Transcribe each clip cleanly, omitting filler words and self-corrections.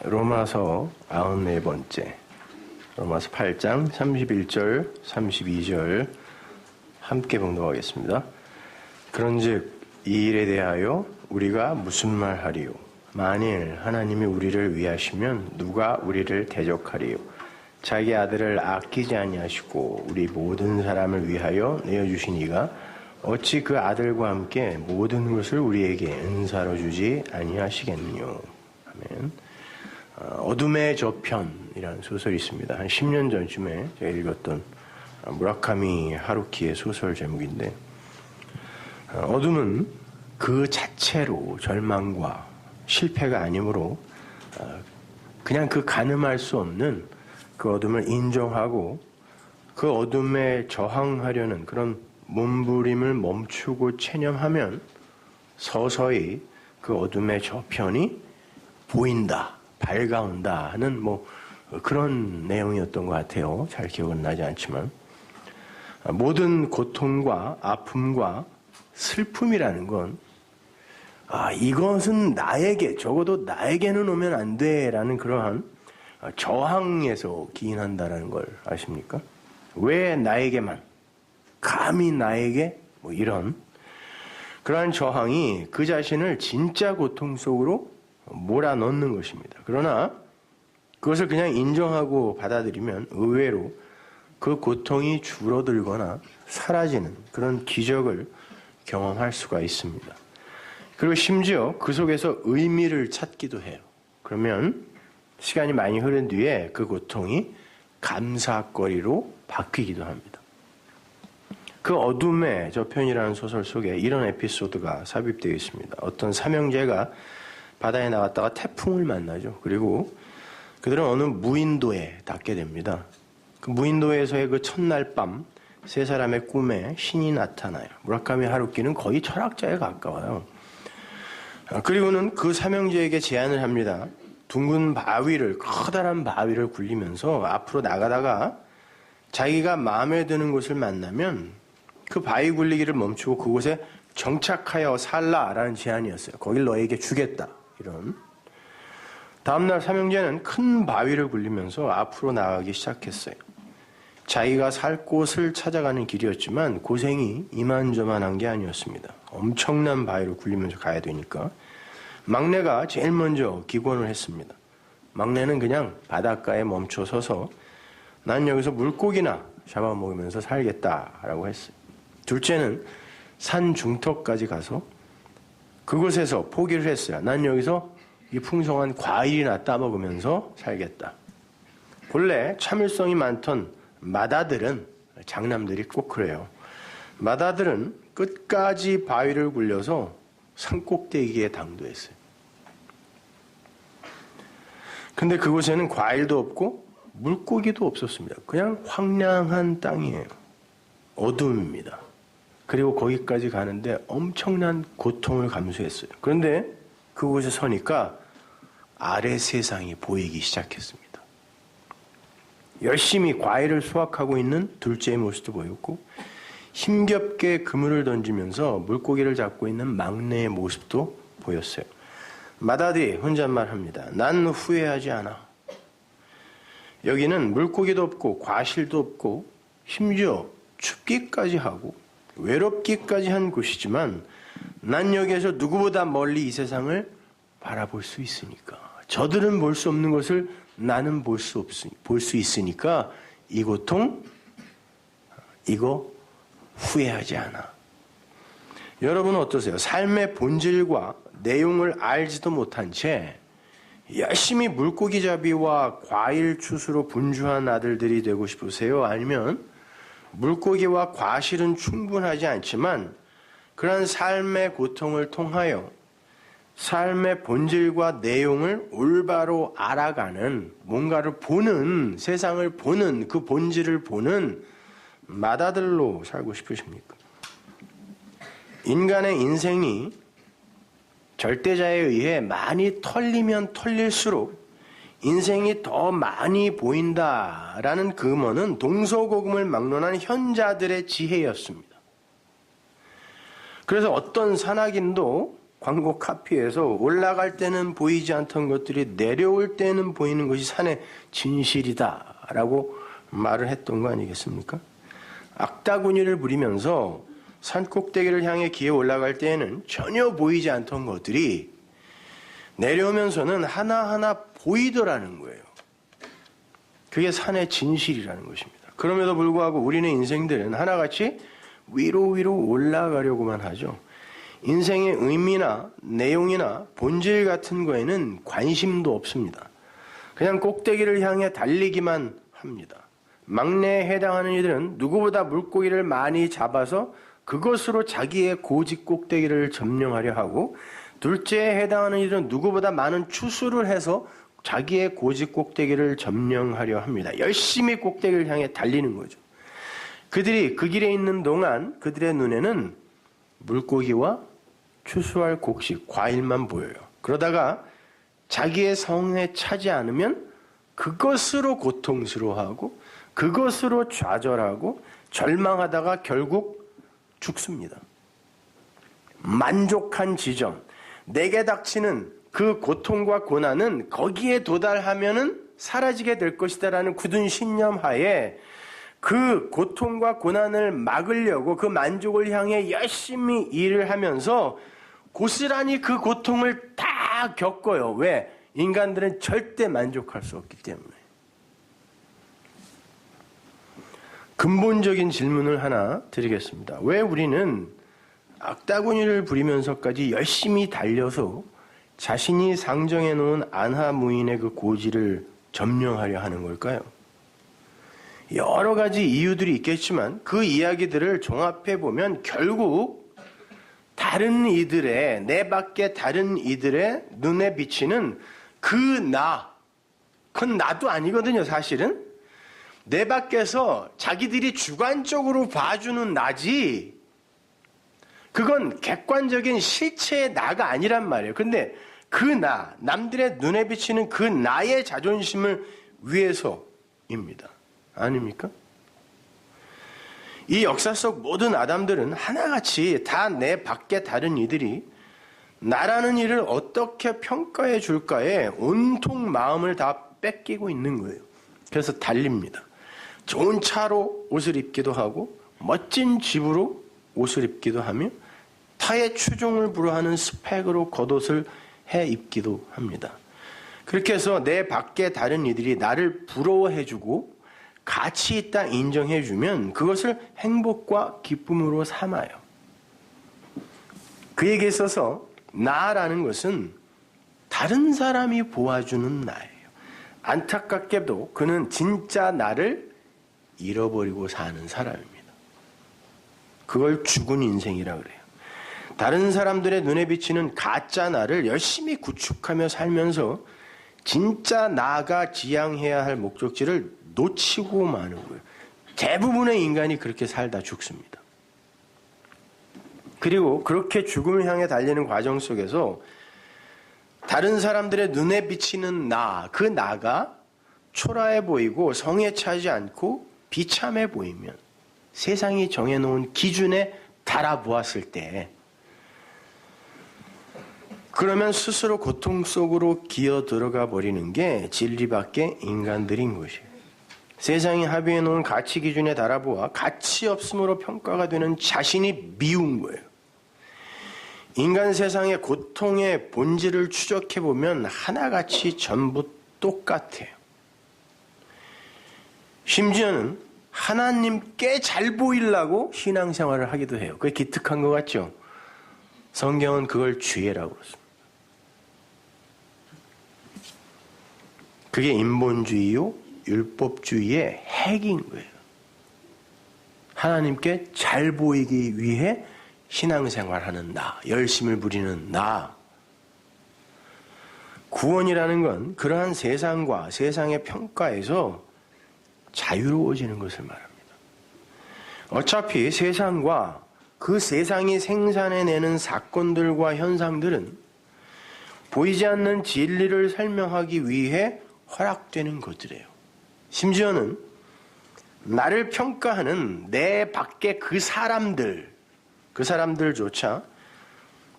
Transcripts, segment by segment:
로마서 94번째, 로마서 8장 31절, 32절 함께 봉독하겠습니다. 그런즉 이 일에 대하여 우리가 무슨 말하리요? 만일 하나님이 우리를 위하시면 누가 우리를 대적하리요? 자기 아들을 아끼지 아니하시고 우리 모든 사람을 위하여 내어주신 이가 어찌 그 아들과 함께 모든 것을 우리에게 은사로 주지 아니하시겠느뇨? 아멘. 어둠의 저편이라는 소설이 있습니다. 한 10년 전쯤에 제가 읽었던 무라카미 하루키의 소설 제목인데, 어둠은 그 자체로 절망과 실패가 아니므로 그냥 그 가늠할 수 없는 그 어둠을 인정하고 그 어둠에 저항하려는 그런 몸부림을 멈추고 체념하면 서서히 그 어둠의 저편이 보인다, 밝아온다 하는 그런 내용이었던 것 같아요. 잘 기억은 나지 않지만, 모든 고통과 아픔과 슬픔이라는 건 이것은 나에게, 적어도 나에게는 오면 안 돼라는 그러한 저항에서 기인한다라는 걸 아십니까? 왜 나에게만, 감히 나에게, 이런 그러한 저항이 그 자신을 진짜 고통 속으로 몰아넣는 것입니다. 그러나 그것을 그냥 인정하고 받아들이면 의외로 그 고통이 줄어들거나 사라지는 그런 기적을 경험할 수가 있습니다. 그리고 심지어 그 속에서 의미를 찾기도 해요. 그러면 시간이 많이 흐른 뒤에 그 고통이 감사거리로 바뀌기도 합니다. 그 어둠의 저편이라는 소설 속에 이런 에피소드가 삽입되어 있습니다. 어떤 삼형제가 바다에 나갔다가 태풍을 만나죠. 그리고 그들은 어느 무인도에 닿게 됩니다. 그 무인도에서의 그 첫날 밤, 세 사람의 꿈에 신이 나타나요. 무라카미 하루키는 거의 철학자에 가까워요. 그리고는 그 삼형제에게 제안을 합니다. 둥근 바위를, 커다란 바위를 굴리면서 앞으로 나가다가 자기가 마음에 드는 곳을 만나면 그 바위 굴리기를 멈추고 그곳에 정착하여 살라라는 제안이었어요. 거길 너에게 주겠다. 이런. 다음날 삼형제는 큰 바위를 굴리면서 앞으로 나가기 시작했어요. 자기가 살 곳을 찾아가는 길이었지만 고생이 이만저만한 게 아니었습니다. 엄청난 바위를 굴리면서 가야 되니까 막내가 제일 먼저 기권을 했습니다. 막내는 그냥 바닷가에 멈춰 서서 난 여기서 물고기나 잡아먹으면서 살겠다라고 했어요. 둘째는 산 중턱까지 가서 그곳에서 포기를 했어요. 난 여기서 이 풍성한 과일이나 따먹으면서 살겠다. 본래 참을성이 많던 맏아들은, 장남들이 꼭 그래요. 맏아들은 끝까지 바위를 굴려서 산꼭대기에 당도했어요. 근데 그곳에는 과일도 없고 물고기도 없었습니다. 그냥 황량한 땅이에요. 어둠입니다. 그리고 거기까지 가는데 엄청난 고통을 감수했어요. 그런데 그곳에 서니까 아래 세상이 보이기 시작했습니다. 열심히 과일을 수확하고 있는 둘째의 모습도 보였고, 힘겹게 그물을 던지면서 물고기를 잡고 있는 막내의 모습도 보였어요. 맏아들이 혼잣말합니다. 난 후회하지 않아. 여기는 물고기도 없고 과실도 없고 심지어 춥기까지 하고 외롭기까지 한 곳이지만 난 여기에서 누구보다 멀리 이 세상을 바라볼 수 있으니까, 저들은 볼 수 없는 것을 나는 볼 수 있으니까 이 고통, 이거 후회하지 않아. 여러분은 어떠세요? 삶의 본질과 내용을 알지도 못한 채 열심히 물고기 잡이와 과일 추수로 분주한 아들들이 되고 싶으세요? 아니면 물고기와 과실은 충분하지 않지만 그런 삶의 고통을 통하여 삶의 본질과 내용을 올바로 알아가는, 뭔가를 보는, 세상을 보는, 그 본질을 보는 맏아들로 살고 싶으십니까? 인간의 인생이 절대자에 의해 많이 털리면 털릴수록 인생이 더 많이 보인다라는 금어는 동서고금을 막론한 현자들의 지혜였습니다. 그래서 어떤 산악인도 광고 카피에서 올라갈 때는 보이지 않던 것들이 내려올 때는 보이는 것이 산의 진실이다라고 말을 했던 거 아니겠습니까? 악다구니를 부리면서 산 꼭대기를 향해 기어 올라갈 때에는 전혀 보이지 않던 것들이 내려오면서는 하나하나 보이더라는 거예요. 그게 산의 진실이라는 것입니다. 그럼에도 불구하고 우리는 인생들은 하나같이 위로 올라가려고만 하죠. 인생의 의미나 내용이나 본질 같은 거에는 관심도 없습니다. 그냥 꼭대기를 향해 달리기만 합니다. 막내에 해당하는 이들은 누구보다 물고기를 많이 잡아서 그것으로 자기의 고집 꼭대기를 점령하려 하고, 둘째에 해당하는 이들은 누구보다 많은 추수를 해서 자기의 고집 꼭대기를 점령하려 합니다. 열심히 꼭대기를 향해 달리는 거죠. 그들이 그 길에 있는 동안 그들의 눈에는 물고기와 추수할 곡식, 과일만 보여요. 그러다가 자기의 성에 차지 않으면 그것으로 고통스러워하고 그것으로 좌절하고 절망하다가 결국 죽습니다. 만족한 지점, 내게 닥치는 그 고통과 고난은 거기에 도달하면은 사라지게 될 것이다라는 굳은 신념 하에 그 고통과 고난을 막으려고 그 만족을 향해 열심히 일을 하면서 고스란히 그 고통을 다 겪어요. 왜? 인간들은 절대 만족할 수 없기 때문에. 근본적인 질문을 하나 드리겠습니다. 왜 우리는 악다구니를 부리면서까지 열심히 달려서 자신이 상정해 놓은 안하무인의 그 고지를 점령하려 하는 걸까요? 여러 가지 이유들이 있겠지만 그 이야기들을 종합해 보면 결국 다른 이들의, 내 밖에 다른 이들의 눈에 비치는 그 나, 그건 나도 아니거든요, 사실은. 내 밖에서 자기들이 주관적으로 봐주는 나지, 그건 객관적인 실체의 나가 아니란 말이에요. 근데 그 나, 남들의 눈에 비치는 그 나의 자존심을 위해서입니다. 아닙니까? 이 역사 속 모든 아담들은 하나같이 다 내 밖에 다른 이들이 나라는 일을 어떻게 평가해 줄까에 온통 마음을 다 뺏기고 있는 거예요. 그래서 달립니다. 좋은 차로 옷을 입기도 하고 멋진 집으로 옷을 입기도 하며 타의 추종을 불허하는 스펙으로 겉옷을 해 입기도 합니다. 그렇게 해서 내 밖에 다른 이들이 나를 부러워해주고 가치 있다 인정해주면 그것을 행복과 기쁨으로 삼아요. 그에게 있어서 나라는 것은 다른 사람이 보아주는 나예요. 안타깝게도 그는 진짜 나를 잃어버리고 사는 사람입니다. 그걸 죽은 인생이라 그래요. 다른 사람들의 눈에 비치는 가짜 나를 열심히 구축하며 살면서 진짜 나가 지향해야 할 목적지를 놓치고 마는 거예요. 대부분의 인간이 그렇게 살다 죽습니다. 그리고 그렇게 죽음을 향해 달리는 과정 속에서 다른 사람들의 눈에 비치는 나, 그 나가 초라해 보이고 성에 차지 않고 비참해 보이면, 세상이 정해놓은 기준에 달아보았을 때, 그러면 스스로 고통 속으로 기어 들어가 버리는 게 진리밖에 인간들인 것이에요. 세상이 합의해 놓은 가치 기준에 달아보아 가치 없음으로 평가가 되는 자신이 미운 거예요. 인간 세상의 고통의 본질을 추적해 보면 하나같이 전부 똑같아요. 심지어는 하나님께 잘 보이려고 신앙생활을 하기도 해요. 그게 기특한 것 같죠? 성경은 그걸 죄라고 그랬습니다. 그게 인본주의요, 율법주의의 핵인 거예요. 하나님께 잘 보이기 위해 신앙생활하는 나, 열심을 부리는 나. 구원이라는 건 그러한 세상과 세상의 평가에서 자유로워지는 것을 말합니다. 어차피 세상과 그 세상이 생산해내는 사건들과 현상들은 보이지 않는 진리를 설명하기 위해 허락되는 것들이에요. 심지어는 나를 평가하는 내 밖의 그 사람들조차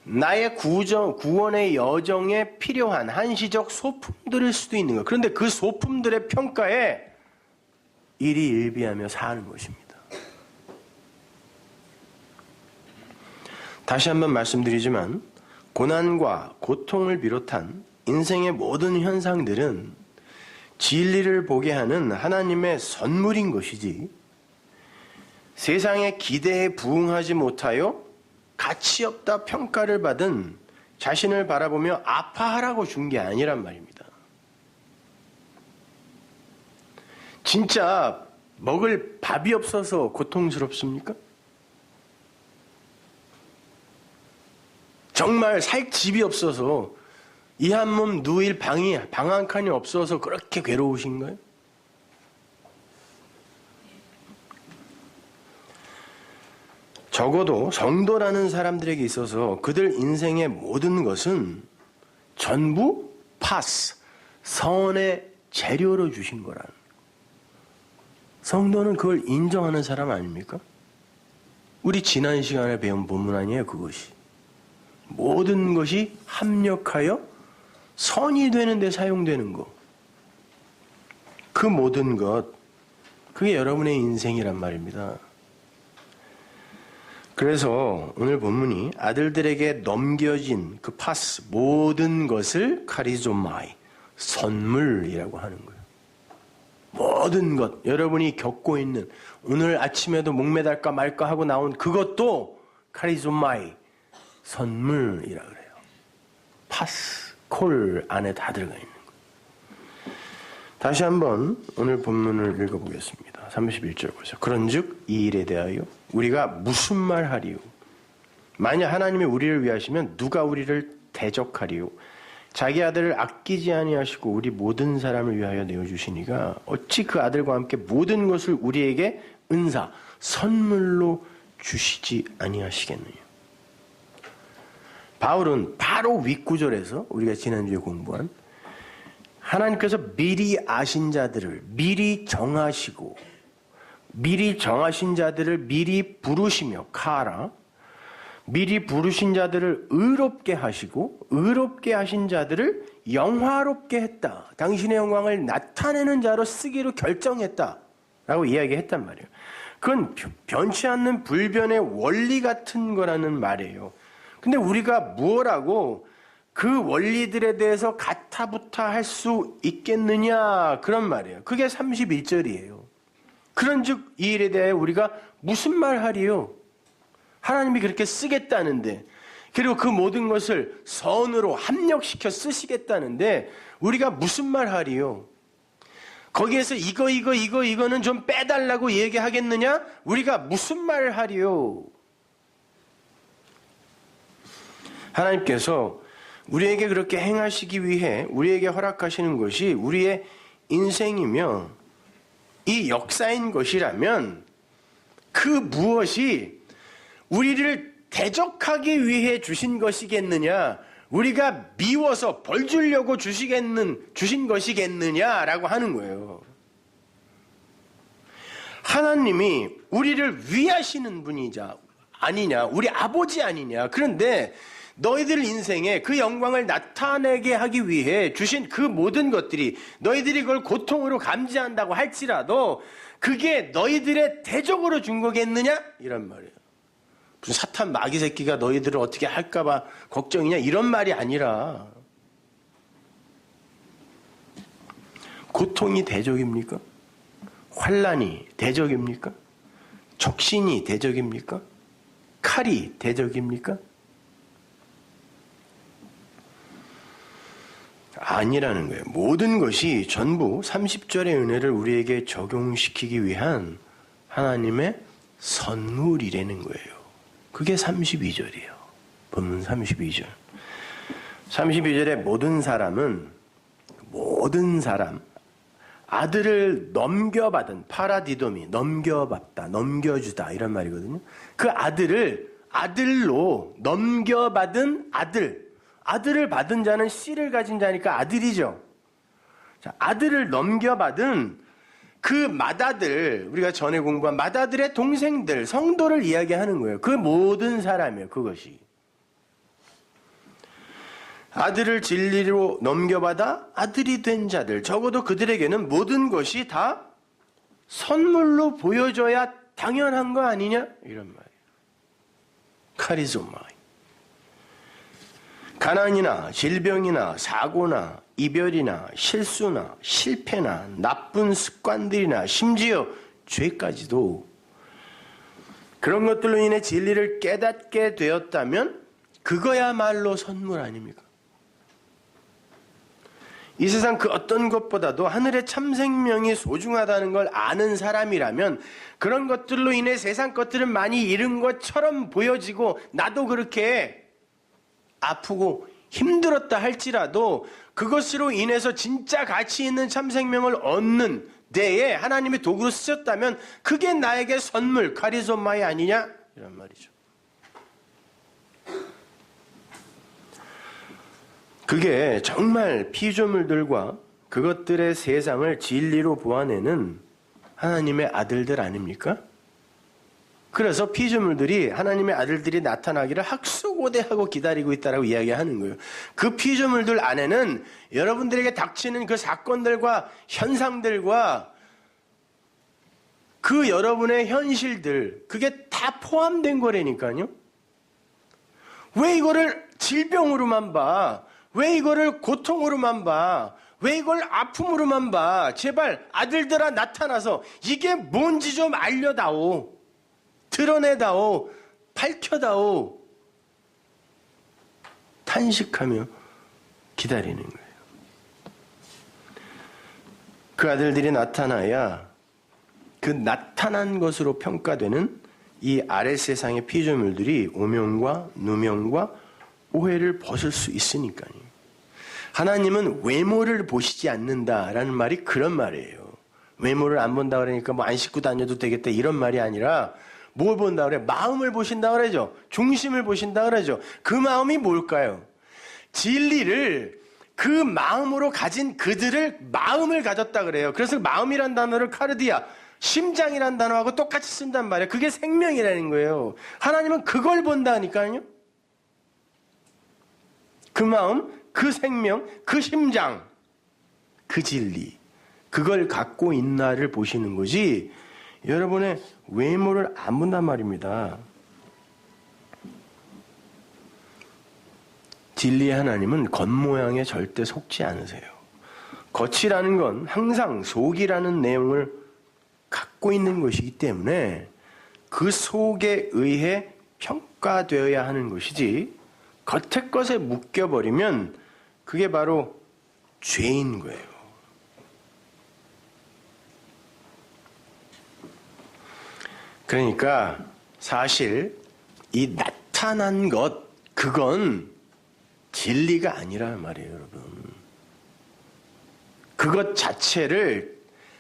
나의 구원의 여정에 필요한 한시적 소품들일 수도 있는 거예요. 그런데 그 소품들의 평가에 일희일비하며 사는 것입니다. 다시 한번 말씀드리지만 고난과 고통을 비롯한 인생의 모든 현상들은 진리를 보게 하는 하나님의 선물인 것이지 세상의 기대에 부응하지 못하여 가치없다 평가를 받은 자신을 바라보며 아파하라고 준 게 아니란 말입니다. 진짜 먹을 밥이 없어서 고통스럽습니까? 정말 살 집이 없어서 이 한 몸 누일 방 한 칸이 없어서 그렇게 괴로우신가요? 적어도 성도라는 사람들에게 있어서 그들 인생의 모든 것은 전부 파스, 선의 재료로 주신 거라는. 성도는 그걸 인정하는 사람 아닙니까? 우리 지난 시간에 배운 본문 아니에요, 그것이. 모든 것이 합력하여 선이 되는 데 사용되는 것. 그 모든 것, 그게 여러분의 인생이란 말입니다. 그래서 오늘 본문이 아들들에게 넘겨진 그 파스, 모든 것을 카리조마이, 선물이라고 하는 거예요. 모든 것, 여러분이 겪고 있는, 오늘 아침에도 목매달까 말까 하고 나온 그것도 카리조마이, 선물이라 그래요. 파스, 콜 안에 다 들어가 있는 거예요. 다시 한번 오늘 본문을 읽어보겠습니다. 31절 보세요. 그런즉 이 일에 대하여 우리가 무슨 말 하리요? 만약 하나님이 우리를 위하시면 누가 우리를 대적하리요? 자기 아들을 아끼지 아니하시고 우리 모든 사람을 위하여 내어주시니가 어찌 그 아들과 함께 모든 것을 우리에게 은사, 선물로 주시지 아니하시겠느냐? 바울은 바로 윗구절에서 우리가 지난주에 공부한 하나님께서 미리 아신 자들을 미리 정하시고 미리 정하신 자들을 미리 부르시며 카라 미리 부르신 자들을 의롭게 하시고 의롭게 하신 자들을 영화롭게 했다. 당신의 영광을 나타내는 자로 쓰기로 결정했다. 라고 이야기했단 말이에요. 그건 변치 않는 불변의 원리 같은 거라는 말이에요. 근데 우리가 무엇라고 그 원리들에 대해서 가타부타 할 수 있겠느냐 그런 말이에요. 그게 31절이에요. 그런즉 이 일에 대해 우리가 무슨 말 하리요? 하나님이 그렇게 쓰겠다는데 그리고 그 모든 것을 선으로 합력시켜 쓰시겠다는데 우리가 무슨 말 하리요? 거기에서 이거는 좀 빼달라고 얘기하겠느냐? 우리가 무슨 말 하리요? 하나님께서 우리에게 그렇게 행하시기 위해 우리에게 허락하시는 것이 우리의 인생이며 이 역사인 것이라면 그 무엇이 우리를 대적하기 위해 주신 것이겠느냐, 우리가 미워서 벌 주려고 주신 것이겠느냐라고 하는 거예요. 하나님이 우리를 위하시는 분이자 아니냐, 우리 아버지 아니냐. 그런데 너희들 인생에 그 영광을 나타내게 하기 위해 주신 그 모든 것들이 너희들이 그걸 고통으로 감지한다고 할지라도 그게 너희들의 대적으로 준 거겠느냐? 이런 말이에요. 무슨 사탄 마귀 새끼가 너희들을 어떻게 할까봐 걱정이냐? 이런 말이 아니라 고통이 대적입니까? 환난이 대적입니까? 적신이 대적입니까? 칼이 대적입니까? 아니라는 거예요. 모든 것이 전부 30절의 은혜를 우리에게 적용시키기 위한 하나님의 선물이라는 거예요. 그게 32절이에요. 본문 32절. 32절에 모든 사람, 아들을 넘겨받은, 파라디도미, 넘겨받다, 넘겨주다, 이런 말이거든요. 그 아들로 넘겨받은 아들을 받은 자는 씨를 가진 자니까 아들이죠. 자, 아들을 넘겨받은 그 맏아들, 우리가 전에 공부한 맏아들의 동생들, 성도를 이야기하는 거예요. 그 모든 사람이에요, 그것이. 아들을 진리로 넘겨받아 아들이 된 자들, 적어도 그들에게는 모든 것이 다 선물로 보여줘야 당연한 거 아니냐? 이런 말이에요. 카리조마. 가난이나 질병이나 사고나 이별이나 실수나 실패나 나쁜 습관들이나 심지어 죄까지도 그런 것들로 인해 진리를 깨닫게 되었다면 그거야말로 선물 아닙니까? 이 세상 그 어떤 것보다도 하늘의 참 생명이 소중하다는 걸 아는 사람이라면 그런 것들로 인해 세상 것들은 많이 잃은 것처럼 보여지고 나도 그렇게 아프고 힘들었다 할지라도 그것으로 인해서 진짜 가치 있는 참 생명을 얻는 데에 하나님의 도구로 쓰셨다면 그게 나에게 선물, 카리소마이 아니냐? 이런 말이죠. 그게 정말 피조물들과 그것들의 세상을 진리로 보아내는 하나님의 아들들 아닙니까? 그래서 피조물들이 하나님의 아들들이 나타나기를 학수고대하고 기다리고 있다라고 이야기하는 거예요. 그 피조물들 안에는 여러분들에게 닥치는 그 사건들과 현상들과 그 여러분의 현실들, 그게 다 포함된 거라니까요. 왜 이거를 질병으로만 봐? 왜 이거를 고통으로만 봐? 왜 이걸 아픔으로만 봐? 제발 아들들아 나타나서 이게 뭔지 좀 알려다오. 드러내다오. 밝혀다오. 탄식하며 기다리는 거예요. 그 아들들이 나타나야 그 나타난 것으로 평가되는 이 아랫세상의 피조물들이 오명과 누명과 오해를 벗을 수 있으니까요. 하나님은 외모를 보시지 않는다라는 말이 그런 말이에요. 외모를 안 본다 그러니까 뭐 안 씻고 다녀도 되겠다 이런 말이 아니라 뭘 본다 그래? 마음을 보신다 그러죠. 중심을 보신다 그러죠. 그 마음이 뭘까요? 진리를 그 마음으로 가진 그들을 마음을 가졌다 그래요. 그래서 마음이란 단어를 카르디아, 심장이란 단어하고 똑같이 쓴단 말이에요. 그게 생명이라는 거예요. 하나님은 그걸 본다니까요. 그 마음, 그 생명, 그 심장, 그 진리, 그걸 갖고 있나를 보시는 거지 여러분의 외모를 안 본단 말입니다. 진리의 하나님은 겉모양에 절대 속지 않으세요. 겉이라는 건 항상 속이라는 내용을 갖고 있는 것이기 때문에 그 속에 의해 평가되어야 하는 것이지 겉의 것에 묶여버리면 그게 바로 죄인 거예요. 그러니까 사실 이 나타난 것 그건 진리가 아니란 말이에요, 여러분. 그것 자체를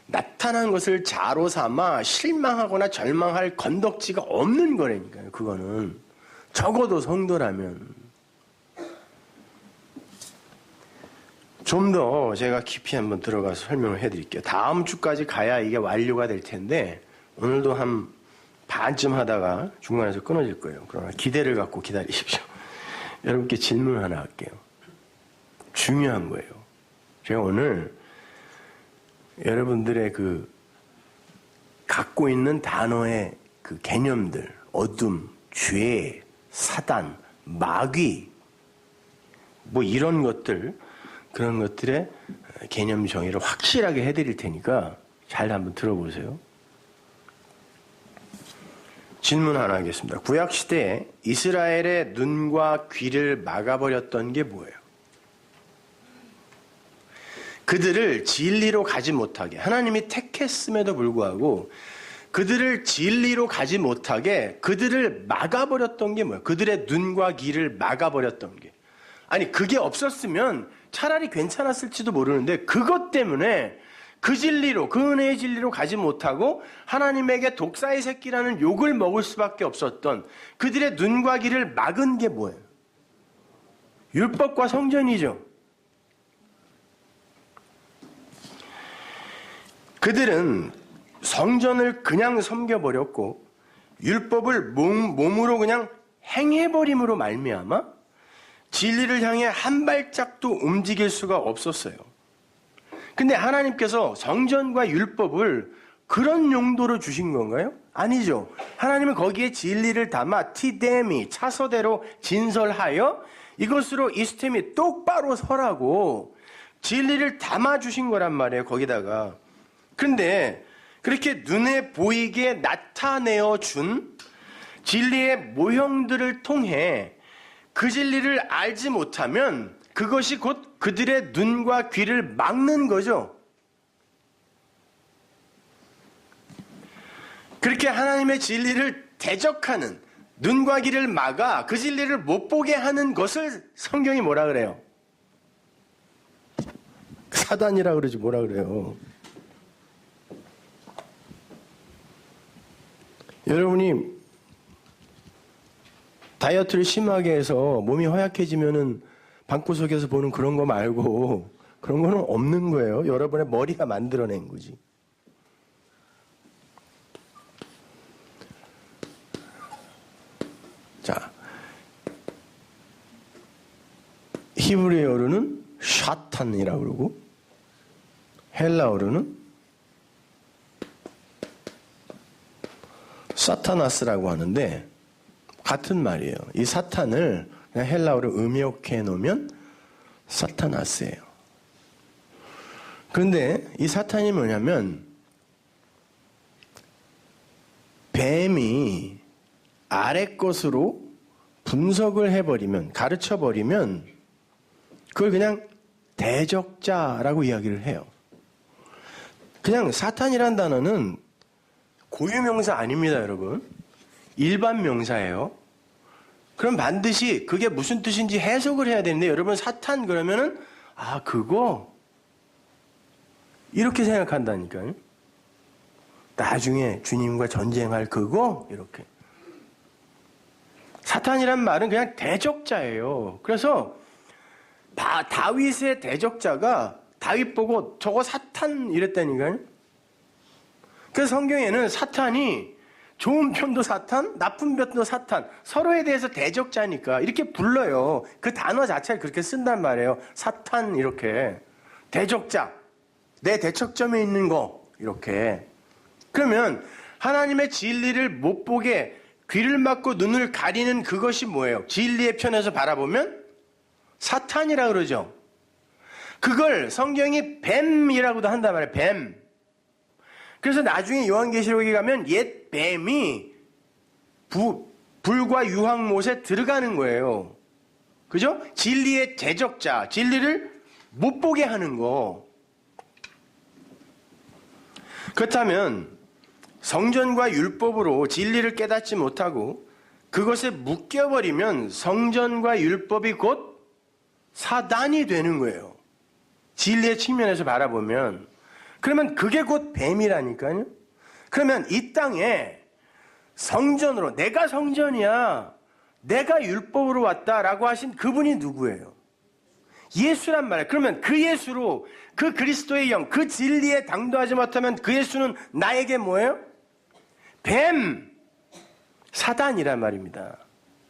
나타난 것을 자로 삼아 실망하거나 절망할 건덕지가 없는 거라니까요. 그거는 적어도 성도라면. 좀 더 제가 깊이 한번 들어가서 설명을 해드릴게요. 다음 주까지 가야 이게 완료가 될 텐데 오늘도 한 반쯤 하다가 중간에서 끊어질 거예요. 그러나 기대를 갖고 기다리십시오. 여러분께 질문 하나 할게요. 중요한 거예요. 제가 오늘 여러분들의 그 갖고 있는 단어의 그 개념들, 어둠, 죄, 사단, 마귀, 뭐 이런 것들, 그런 것들의 개념 정의를 확실하게 해드릴 테니까 잘 한번 들어보세요. 질문 하나 하겠습니다. 구약시대에 이스라엘의 눈과 귀를 막아버렸던 게 뭐예요? 그들을 진리로 가지 못하게, 하나님이 택했음에도 불구하고 그들을 진리로 가지 못하게 그들을 막아버렸던 게 뭐예요? 그들의 눈과 귀를 막아버렸던 게. 아니 그게 없었으면 차라리 괜찮았을지도 모르는데 그것 때문에 그 진리로, 그 은혜의 진리로 가지 못하고 하나님에게 독사의 새끼라는 욕을 먹을 수밖에 없었던 그들의 눈과 귀를 막은 게 뭐예요? 율법과 성전이죠. 그들은 성전을 그냥 섬겨버렸고 율법을 몸으로 그냥 행해버림으로 말미암아 진리를 향해 한 발짝도 움직일 수가 없었어요. 근데 하나님께서 성전과 율법을 그런 용도로 주신 건가요? 아니죠. 하나님은 거기에 진리를 담아 티데미, 차서대로 진설하여 이것으로 이스템이 똑바로 서라고 진리를 담아 주신 거란 말이에요, 거기다가. 근데 그렇게 눈에 보이게 나타내어 준 진리의 모형들을 통해 그 진리를 알지 못하면 그것이 곧 그들의 눈과 귀를 막는 거죠. 그렇게 하나님의 진리를 대적하는, 눈과 귀를 막아 그 진리를 못 보게 하는 것을 성경이 뭐라 그래요? 사단이라 그러지 뭐라 그래요. 여러분이 다이어트를 심하게 해서 몸이 허약해지면은 방구석에서 보는 그런 거 말고 그런 거는 없는 거예요. 여러분의 머리가 만들어낸 거지. 자, 히브리어로는 샤탄이라고 그러고 헬라어로는 사타나스라고 하는데 같은 말이에요. 이 사탄을 그냥 헬라어로 음역해 놓으면 사타나스예요. 그런데 이 사탄이 뭐냐면 뱀이 아래 것으로 분석을 해버리면, 가르쳐버리면 그걸 그냥 대적자라고 이야기를 해요. 그냥 사탄이란 단어는 고유명사 아닙니다, 여러분. 일반 명사예요. 그럼 반드시 그게 무슨 뜻인지 해석을 해야 되는데, 여러분 사탄 그러면은 그거 이렇게 생각한다니까요. 나중에 주님과 전쟁할 그거 이렇게. 사탄이란 말은 그냥 대적자예요. 그래서 다윗의 대적자가 다윗 보고 저거 사탄 이랬다니까요. 그래서 성경에는 사탄이 좋은 편도 사탄, 나쁜 편도 사탄, 서로에 대해서 대적자니까 이렇게 불러요. 그 단어 자체를 그렇게 쓴단 말이에요. 사탄 이렇게. 대적자, 내 대척점에 있는 거 이렇게. 그러면 하나님의 진리를 못 보게 귀를 막고 눈을 가리는 그것이 뭐예요? 진리의 편에서 바라보면 사탄이라 그러죠. 그걸 성경이 뱀이라고도 한단 말이에요. 뱀. 그래서 나중에 요한계시록에 가면 옛 뱀이 불과 유황못에 들어가는 거예요. 그죠? 진리의 대적자, 진리를 못 보게 하는 거. 그렇다면 성전과 율법으로 진리를 깨닫지 못하고 그것에 묶여버리면 성전과 율법이 곧 사단이 되는 거예요. 진리의 측면에서 바라보면. 그러면 그게 곧 뱀이라니까요. 그러면 이 땅에 성전으로, 내가 성전이야, 내가 율법으로 왔다라고 하신 그분이 누구예요? 예수란 말이에요. 그러면 그 예수로, 그 그리스도의 영, 그 진리에 당도하지 못하면 그 예수는 나에게 뭐예요? 뱀, 사단이란 말입니다.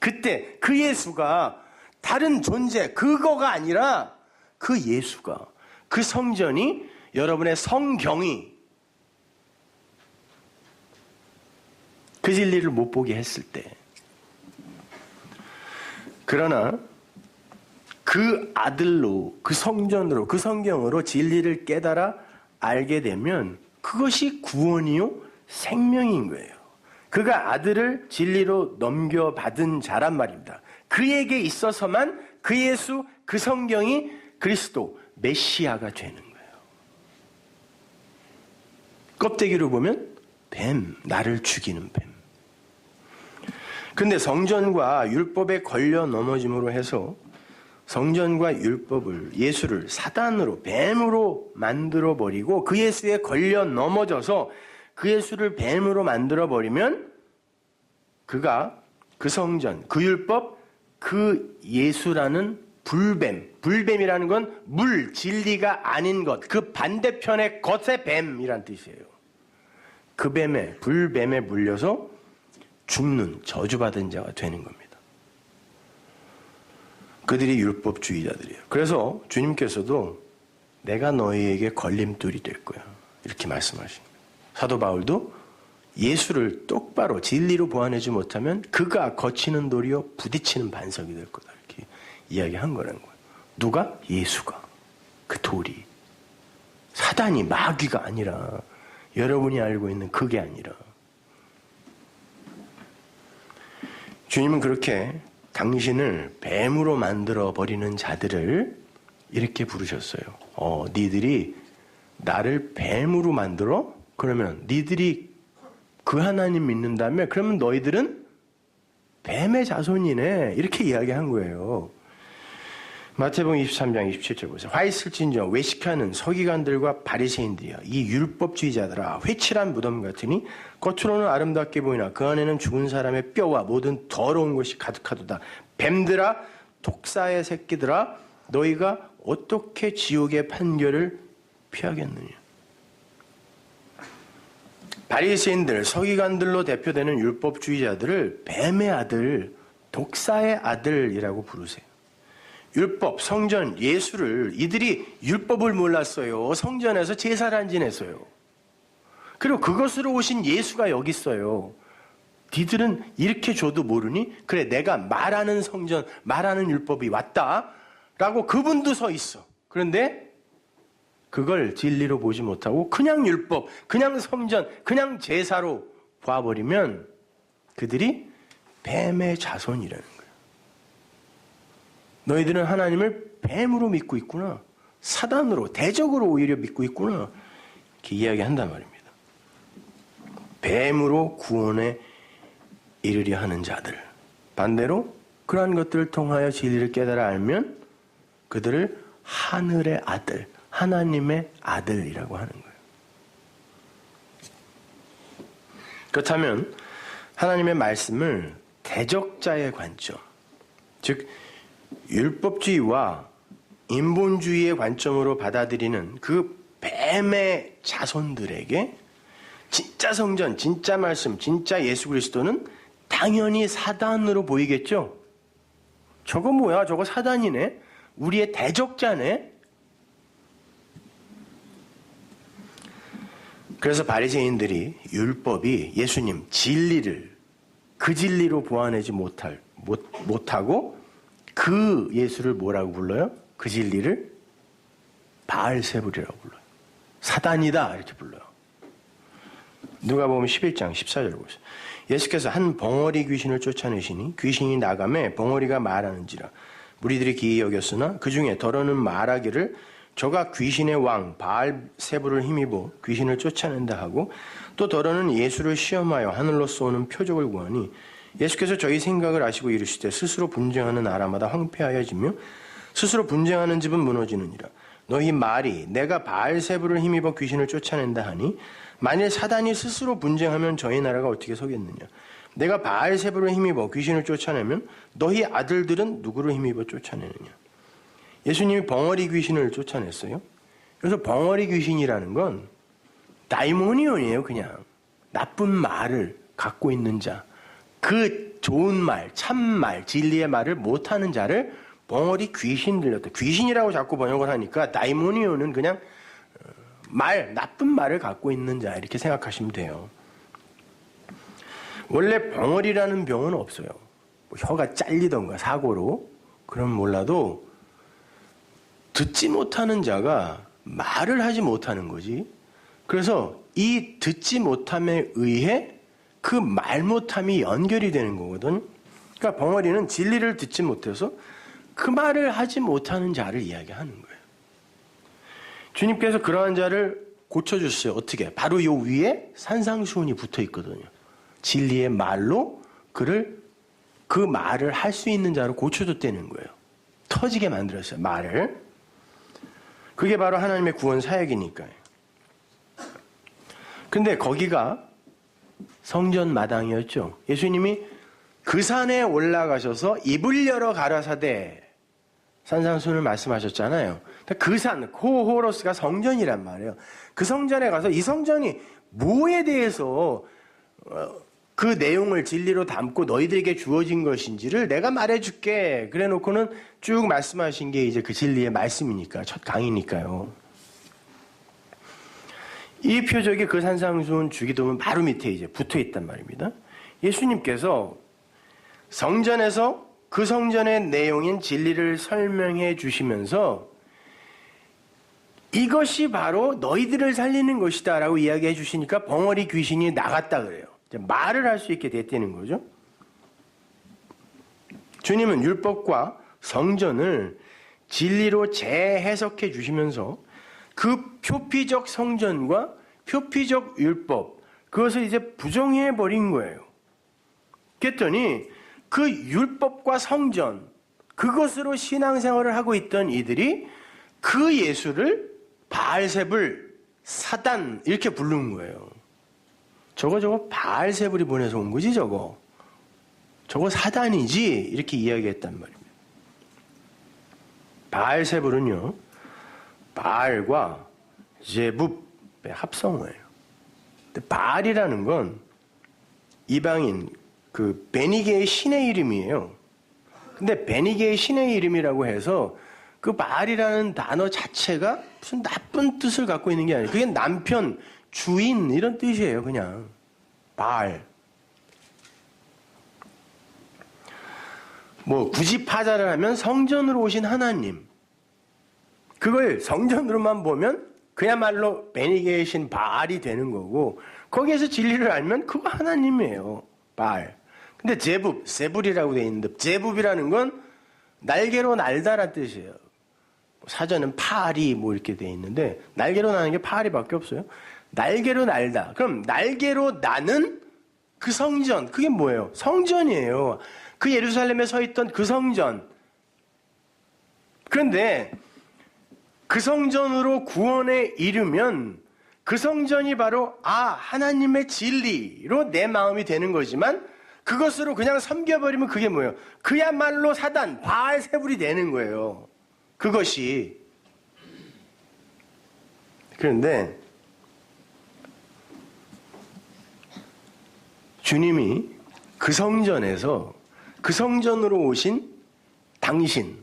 그때 그 예수가 다른 존재, 그거가 아니라 그 예수가, 그 성전이, 여러분의 성경이 그 진리를 못 보게 했을 때, 그러나 그 아들로, 그 성전으로, 그 성경으로 진리를 깨달아 알게 되면 그것이 구원이요 생명인 거예요. 그가 아들을 진리로 넘겨받은 자란 말입니다. 그에게 있어서만 그 예수, 그 성경이 그리스도, 메시아가 되는 거예요. 껍데기로 보면 뱀, 나를 죽이는 뱀. 근데 성전과 율법에 걸려 넘어짐으로 해서 성전과 율법을, 예수를 사단으로, 뱀으로 만들어버리고 그 예수에 걸려 넘어져서 그 예수를 뱀으로 만들어버리면 그가 그 성전, 그 율법, 그 예수라는 불뱀이라는 건 물, 진리가 아닌 것, 그 반대편의 것의 뱀이란 뜻이에요. 그 뱀에, 불뱀에 물려서 죽는 저주받은 자가 되는 겁니다. 그들이 율법주의자들이에요. 그래서 주님께서도 내가 너희에게 걸림돌이 될 거야. 이렇게 말씀하신 거예요. 사도 바울도 예수를 똑바로 진리로 보완하지 못하면 그가 거치는 돌이요 부딪히는 반석이 될 거다. 이렇게 이야기한 거라는 거예요. 누가? 예수가. 그 돌이. 사단이 마귀가 아니라 여러분이 알고 있는 그게 아니라 주님은 그렇게 당신을 뱀으로 만들어 버리는 자들을 이렇게 부르셨어요. 니들이 나를 뱀으로 만들어? 그러면 니들이 그 하나님 믿는다며? 그러면 너희들은 뱀의 자손이네. 이렇게 이야기한 거예요. 마태복음 23장 27절 보세요. 화 있을진저 외식하는 서기관들과 바리새인들이여 이 율법주의자들아 회칠한 무덤 같으니 겉으로는 아름답게 보이나 그 안에는 죽은 사람의 뼈와 모든 더러운 것이 가득하도다. 뱀들아 독사의 새끼들아 너희가 어떻게 지옥의 판결을 피하겠느냐. 바리새인들 서기관들로 대표되는 율법주의자들을 뱀의 아들 독사의 아들이라고 부르세요. 율법, 성전, 예수를 이들이 율법을 몰랐어요. 성전에서 제사를 안 지냈어요. 그리고 그것으로 오신 예수가 여기 있어요. 니들은 이렇게 줘도 모르니? 그래 내가 말하는 성전, 말하는 율법이 왔다라고 그분도 서 있어. 그런데 그걸 진리로 보지 못하고 그냥 율법, 그냥 성전, 그냥 제사로 봐버리면 그들이 뱀의 자손이라는 거예요. 너희들은 하나님을 뱀으로 믿고 있구나. 사단으로, 대적으로 오히려 믿고 있구나. 이렇게 이야기한단 말입니다. 뱀으로 구원에 이르려 하는 자들. 반대로 그러한 것들을 통하여 진리를 깨달아 알면 그들을 하늘의 아들, 하나님의 아들이라고 하는 거예요. 그렇다면 하나님의 말씀을 대적자의 관점, 즉 율법주의와 인본주의의 관점으로 받아들이는 그 뱀의 자손들에게 진짜 성전, 진짜 말씀, 진짜 예수 그리스도는 당연히 사단으로 보이겠죠? 저거 뭐야? 저거 사단이네? 우리의 대적자네? 그래서 바리새인들이 율법이 예수님 진리를 그 진리로 보완하지 못하고 그 예수를 뭐라고 불러요? 그 진리를 바알세불이라고 불러요. 사단이다 이렇게 불러요. 누가복음 11장 14절 보세요. 예수께서 한 벙어리 귀신을 쫓아내시니 귀신이 나가매 벙어리가 말하는지라 무리들이 기이 여겼으나 그 중에 더러는 말하기를 저가 귀신의 왕 바알세불을 힘입어 귀신을 쫓아낸다 하고 또 더러는 예수를 시험하여 하늘로 쏘는 표적을 구하니 예수께서 저희 생각을 아시고 이르시되 스스로 분쟁하는 나라마다 황폐하여지며 스스로 분쟁하는 집은 무너지느니라. 너희 말이 내가 바알세불을 힘입어 귀신을 쫓아낸다 하니 만일 사단이 스스로 분쟁하면 저희 나라가 어떻게 서겠느냐. 내가 바알세불을 힘입어 귀신을 쫓아내면 너희 아들들은 누구를 힘입어 쫓아내느냐. 예수님이 벙어리 귀신을 쫓아냈어요. 그래서 벙어리 귀신이라는 건 다이모니온이에요. 그냥 나쁜 말을 갖고 있는 자, 그 좋은 말, 참말, 진리의 말을 못하는 자를 벙어리 귀신 들렸다. 귀신이라고 자꾸 번역을 하니까 다이모니온은 그냥 나쁜 말을 갖고 있는 자 이렇게 생각하시면 돼요. 원래 벙어리라는 병은 없어요. 뭐 혀가 잘리던가 사고로 그럼 몰라도 듣지 못하는 자가 말을 하지 못하는 거지. 그래서 이 듣지 못함에 의해 그 말 못함이 연결이 되는 거거든. 그러니까 벙어리는 진리를 듣지 못해서 그 말을 하지 못하는 자를 이야기하는 거예요. 주님께서 그러한 자를 고쳐주셨어요. 어떻게? 바로 요 위에 산상수훈이 붙어 있거든요. 진리의 말로 그 말을 할 수 있는 자로 고쳐줬다는 거예요. 터지게 만들었어요. 말을. 그게 바로 하나님의 구원 사역이니까요. 근데 거기가 성전 마당이었죠. 예수님이 그 산에 올라가셔서 입을 열어 가라사대 산상수훈을 말씀하셨잖아요. 그 산, 호로스가 성전이란 말이에요. 그 성전에 가서 이 성전이 뭐에 대해서 그 내용을 진리로 담고 너희들에게 주어진 것인지를 내가 말해줄게. 그래 놓고는 쭉 말씀하신 게 이제 그 진리의 말씀이니까, 첫 강의니까요. 이 표적이 그 산상수훈 주기도문 바로 밑에 이제 붙어 있단 말입니다. 예수님께서 성전에서 그 성전의 내용인 진리를 설명해 주시면서 이것이 바로 너희들을 살리는 것이다 라고 이야기해 주시니까 벙어리 귀신이 나갔다 그래요. 말을 할 수 있게 됐다는 거죠. 주님은 율법과 성전을 진리로 재해석해 주시면서 그 표피적 성전과 표피적 율법, 그것을 이제 부정해 버린 거예요. 그랬더니 그 율법과 성전, 그것으로 신앙생활을 하고 있던 이들이 그 예수를 바알세불, 사단 이렇게 부르는 거예요. 저거 바알세불이 보내서 온 거지 저거 사단이지 이렇게 이야기했단 말입니다. 바알세불은요, 바알과 제붑의 합성어예요. 근데 바알이라는 건 이방인 그 베니게의 신의 이름이에요. 근데 베니게의 신의 이름이라고 해서 그 바알이라는 단어 자체가 무슨 나쁜 뜻을 갖고 있는 게 아니에요. 그게 남편, 주인 이런 뜻이에요. 그냥 바알. 뭐 굳이 파자를 하면 성전으로 오신 하나님, 그걸 성전으로만 보면 그야말로 베니게의 신 바알이 되는 거고, 거기에서 진리를 알면 그거 하나님이에요. 바알. 근데 제붑, 세불이라고 되어 있는데, 제붑이라는 건 날개로 날다라는 뜻이에요. 사전은 파리 뭐 이렇게 되어 있는데 날개로 나는 게 파리밖에 없어요. 날개로 날다. 그럼 날개로 나는 그 성전, 그게 뭐예요? 성전이에요. 그 예루살렘에 서 있던 그 성전. 그런데 그 성전으로 구원에 이르면 그 성전이 바로 하나님의 진리로 내 마음이 되는 거지만, 그것으로 그냥 섬겨버리면 그게 뭐예요? 그야말로 사단, 바알세불이 되는 거예요. 그것이. 그런데 주님이 그 성전에서 그 성전으로 오신 당신,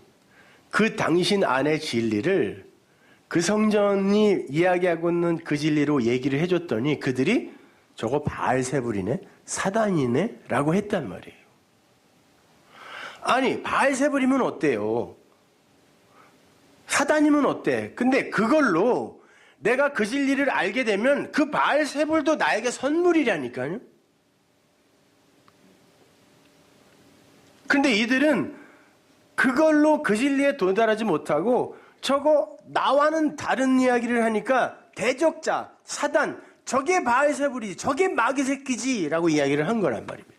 그 당신 안의 진리를 그 성전이 이야기하고 있는 그 진리로 얘기를 해줬더니 그들이 저거 바알세불이네, 사단이네 라고 했단 말이에요. 아니, 바알세불이면 어때요? 사단이면 어때? 근데 그걸로 내가 그 진리를 알게 되면 그 바알세불도 나에게 선물이라니까요. 근데 이들은 그걸로 그 진리에 도달하지 못하고 저거 나와는 다른 이야기를 하니까 대적자, 사단, 저게 바알세불이지, 저게 마귀 새끼지 라고 이야기를 한 거란 말입니다.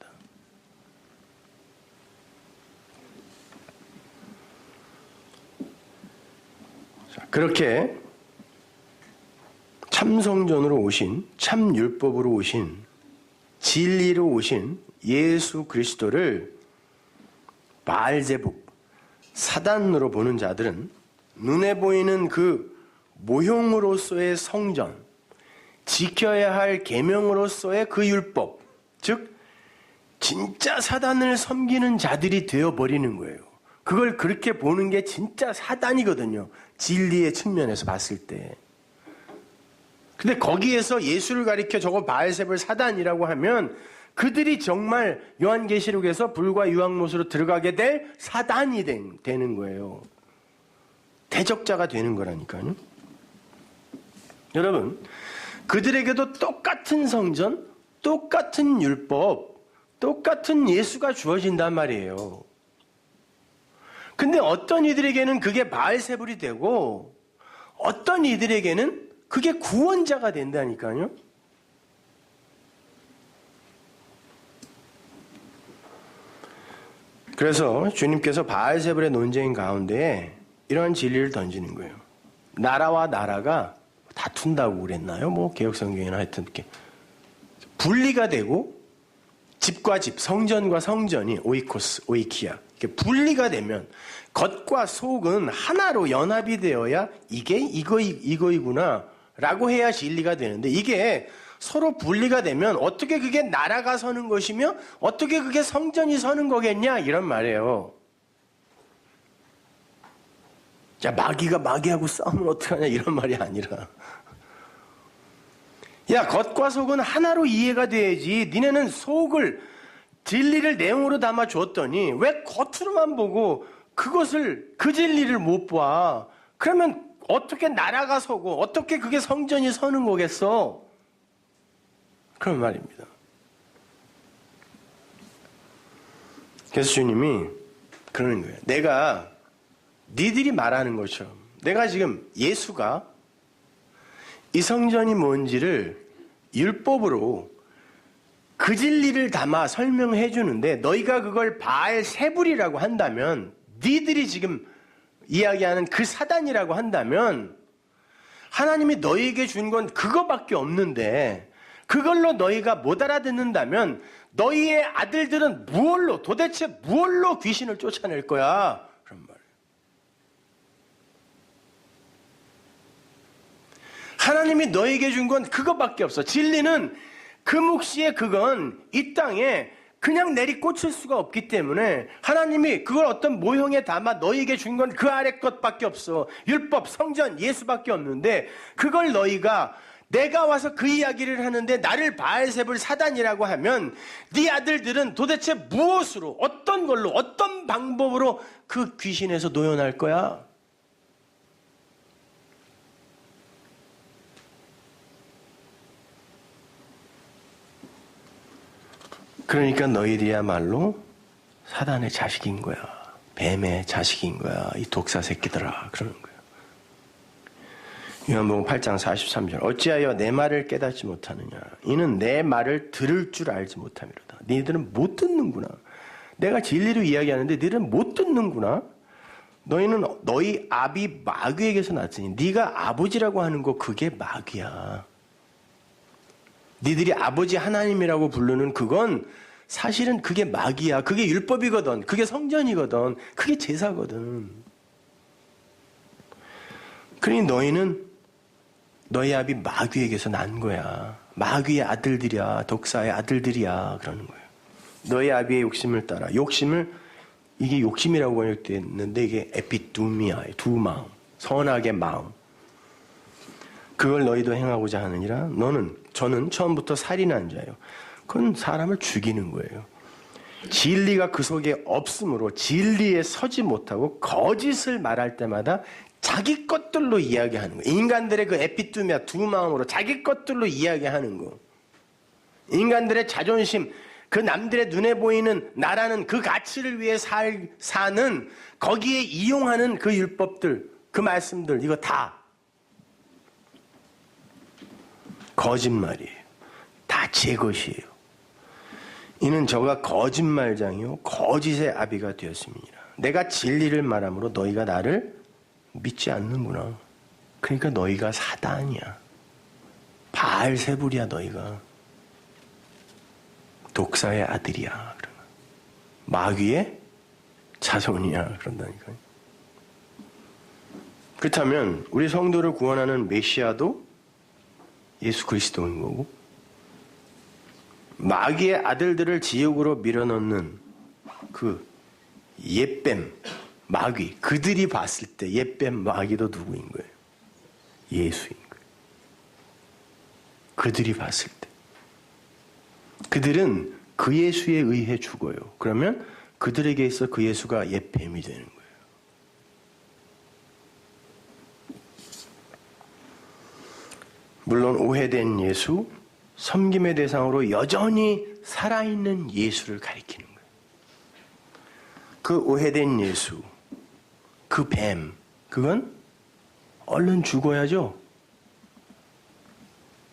그렇게 참성전으로 오신, 참율법으로 오신, 진리로 오신 예수 그리스도를 바알제북, 사단으로 보는 자들은 눈에 보이는 그 모형으로서의 성전, 지켜야 할 계명으로서의 그 율법, 즉 진짜 사단을 섬기는 자들이 되어버리는 거예요. 그걸 그렇게 보는 게 진짜 사단이거든요. 진리의 측면에서 봤을 때. 근데 거기에서 예수를 가리켜 저거 바알세불 사단이라고 하면 그들이 정말 요한계시록에서 불과 유황못으로 들어가게 될 사단이 되는 거예요. 대적자가 되는 거라니까요. 여러분, 그들에게도 똑같은 성전, 똑같은 율법, 똑같은 예수가 주어진단 말이에요. 근데 어떤 이들에게는 그게 바알세불이 되고 어떤 이들에게는 그게 구원자가 된다니까요. 그래서 주님께서 바알세불의 논쟁 가운데 이런 진리를 던지는 거예요. 나라와 나라가 다툰다고 그랬나요? 뭐 개혁성경이나 하여튼 이렇게 분리가 되고 집과 집, 성전과 성전이 오이코스, 오이키아 이렇게 분리가 되면 겉과 속은 하나로 연합이 되어야 이게 이거이구나 라고 해야 진리가 되는데, 이게 서로 분리가 되면 어떻게 그게 나라가 서는 것이며 어떻게 그게 성전이 서는 거겠냐 이런 말이에요. 자, 마귀가 마귀하고 싸우면 어떡하냐 이런 말이 아니라, 야, 겉과 속은 하나로 이해가 돼야지. 니네는 속을, 진리를 내용으로 담아 줬더니 왜 겉으로만 보고 그것을, 그 진리를 못 봐? 그러면 어떻게 나라가 서고 어떻게 그게 성전이 서는 거겠어? 그런 말입니다. 그래서 주님이 그러는 거예요. 내가 니들이 말하는 것처럼, 내가 지금 예수가 이 성전이 뭔지를 율법으로 그 진리를 담아 설명해 주는데 너희가 그걸 바알세불이라고 한다면, 니들이 지금 이야기하는 그 사단이라고 한다면, 하나님이 너희에게 준 건 그거밖에 없는데 그걸로 너희가 못 알아듣는다면 너희의 아들들은 도대체 무엇로 귀신을 쫓아낼 거야? 그런 말이에요. 하나님이 너희에게 준 건 그것밖에 없어. 진리는 그 묵시에, 그건 이 땅에 그냥 내리꽂힐 수가 없기 때문에 하나님이 그걸 어떤 모형에 담아 너희에게 준 건 그 아래 것밖에 없어. 율법, 성전, 예수밖에 없는데 그걸 너희가, 내가 와서 그 이야기를 하는데 나를 바알세불 사단이라고 하면 네 아들들은 도대체 무엇으로, 어떤 걸로, 어떤 방법으로 그 귀신에서 노연할 거야? 그러니까 너희들이야말로 사단의 자식인 거야. 뱀의 자식인 거야. 이 독사 새끼들아. 그러는 거예요. 요한복음 8장 43절. 어찌하여 내 말을 깨닫지 못하느냐. 이는 내 말을 들을 줄 알지 못함이로다. 너희들은 못 듣는구나. 내가 진리로 이야기하는데 너희들은 못 듣는구나. 너희는 너희 아비 마귀에게서 났으니, 네가 아버지라고 하는 거 그게 마귀야. 니들이 아버지 하나님이라고 부르는 그건 사실은 그게 마귀야. 그게 율법이거든. 그게 성전이거든. 그게 제사거든. 그러니 너희는 너희 아비 마귀에게서 난 거야. 마귀의 아들들이야. 독사의 아들들이야. 그러는 거예요. 너희 아비의 욕심을 따라. 이게 욕심이라고 번역되어 있는데 이게 에피두미야. 두 마음. 선악의 마음. 그걸 너희도 행하고자 하느니라. 저는 처음부터 살인한 자예요. 그건 사람을 죽이는 거예요. 진리가 그 속에 없으므로 진리에 서지 못하고 거짓을 말할 때마다 자기 것들로 이야기하는 거예요. 인간들의 그 에피두미아, 두 마음으로 자기 것들로 이야기하는 거. 인간들의 자존심, 그 남들의 눈에 보이는 나라는 그 가치를 위해 사는, 거기에 이용하는 그 율법들, 그 말씀들, 이거 다 거짓말이에요. 다 제 것이에요. 이는 저가 거짓말장이요 거짓의 아비가 되었습니다. 내가 진리를 말함으로 너희가 나를 믿지 않는구나. 그러니까 너희가 사단이야. 바알세불이야. 너희가 독사의 아들이야. 마귀의 자손이야. 그런다니까요. 그렇다면 우리 성도를 구원하는 메시아도 예수 그리스도인 거고, 마귀의 아들들을 지옥으로 밀어넣는 그 옛뱀, 마귀, 그들이 봤을 때 옛뱀 마귀도 누구인 거예요? 예수인 거예요. 그들이 봤을 때. 그들은 그 예수에 의해 죽어요. 그러면 그들에게 있어 그 예수가 옛뱀이 되는 거예요. 물론 오해된 예수, 섬김의 대상으로 여전히 살아있는 예수를 가리키는 거예요. 그 오해된 예수, 그 뱀, 그건 얼른 죽어야죠.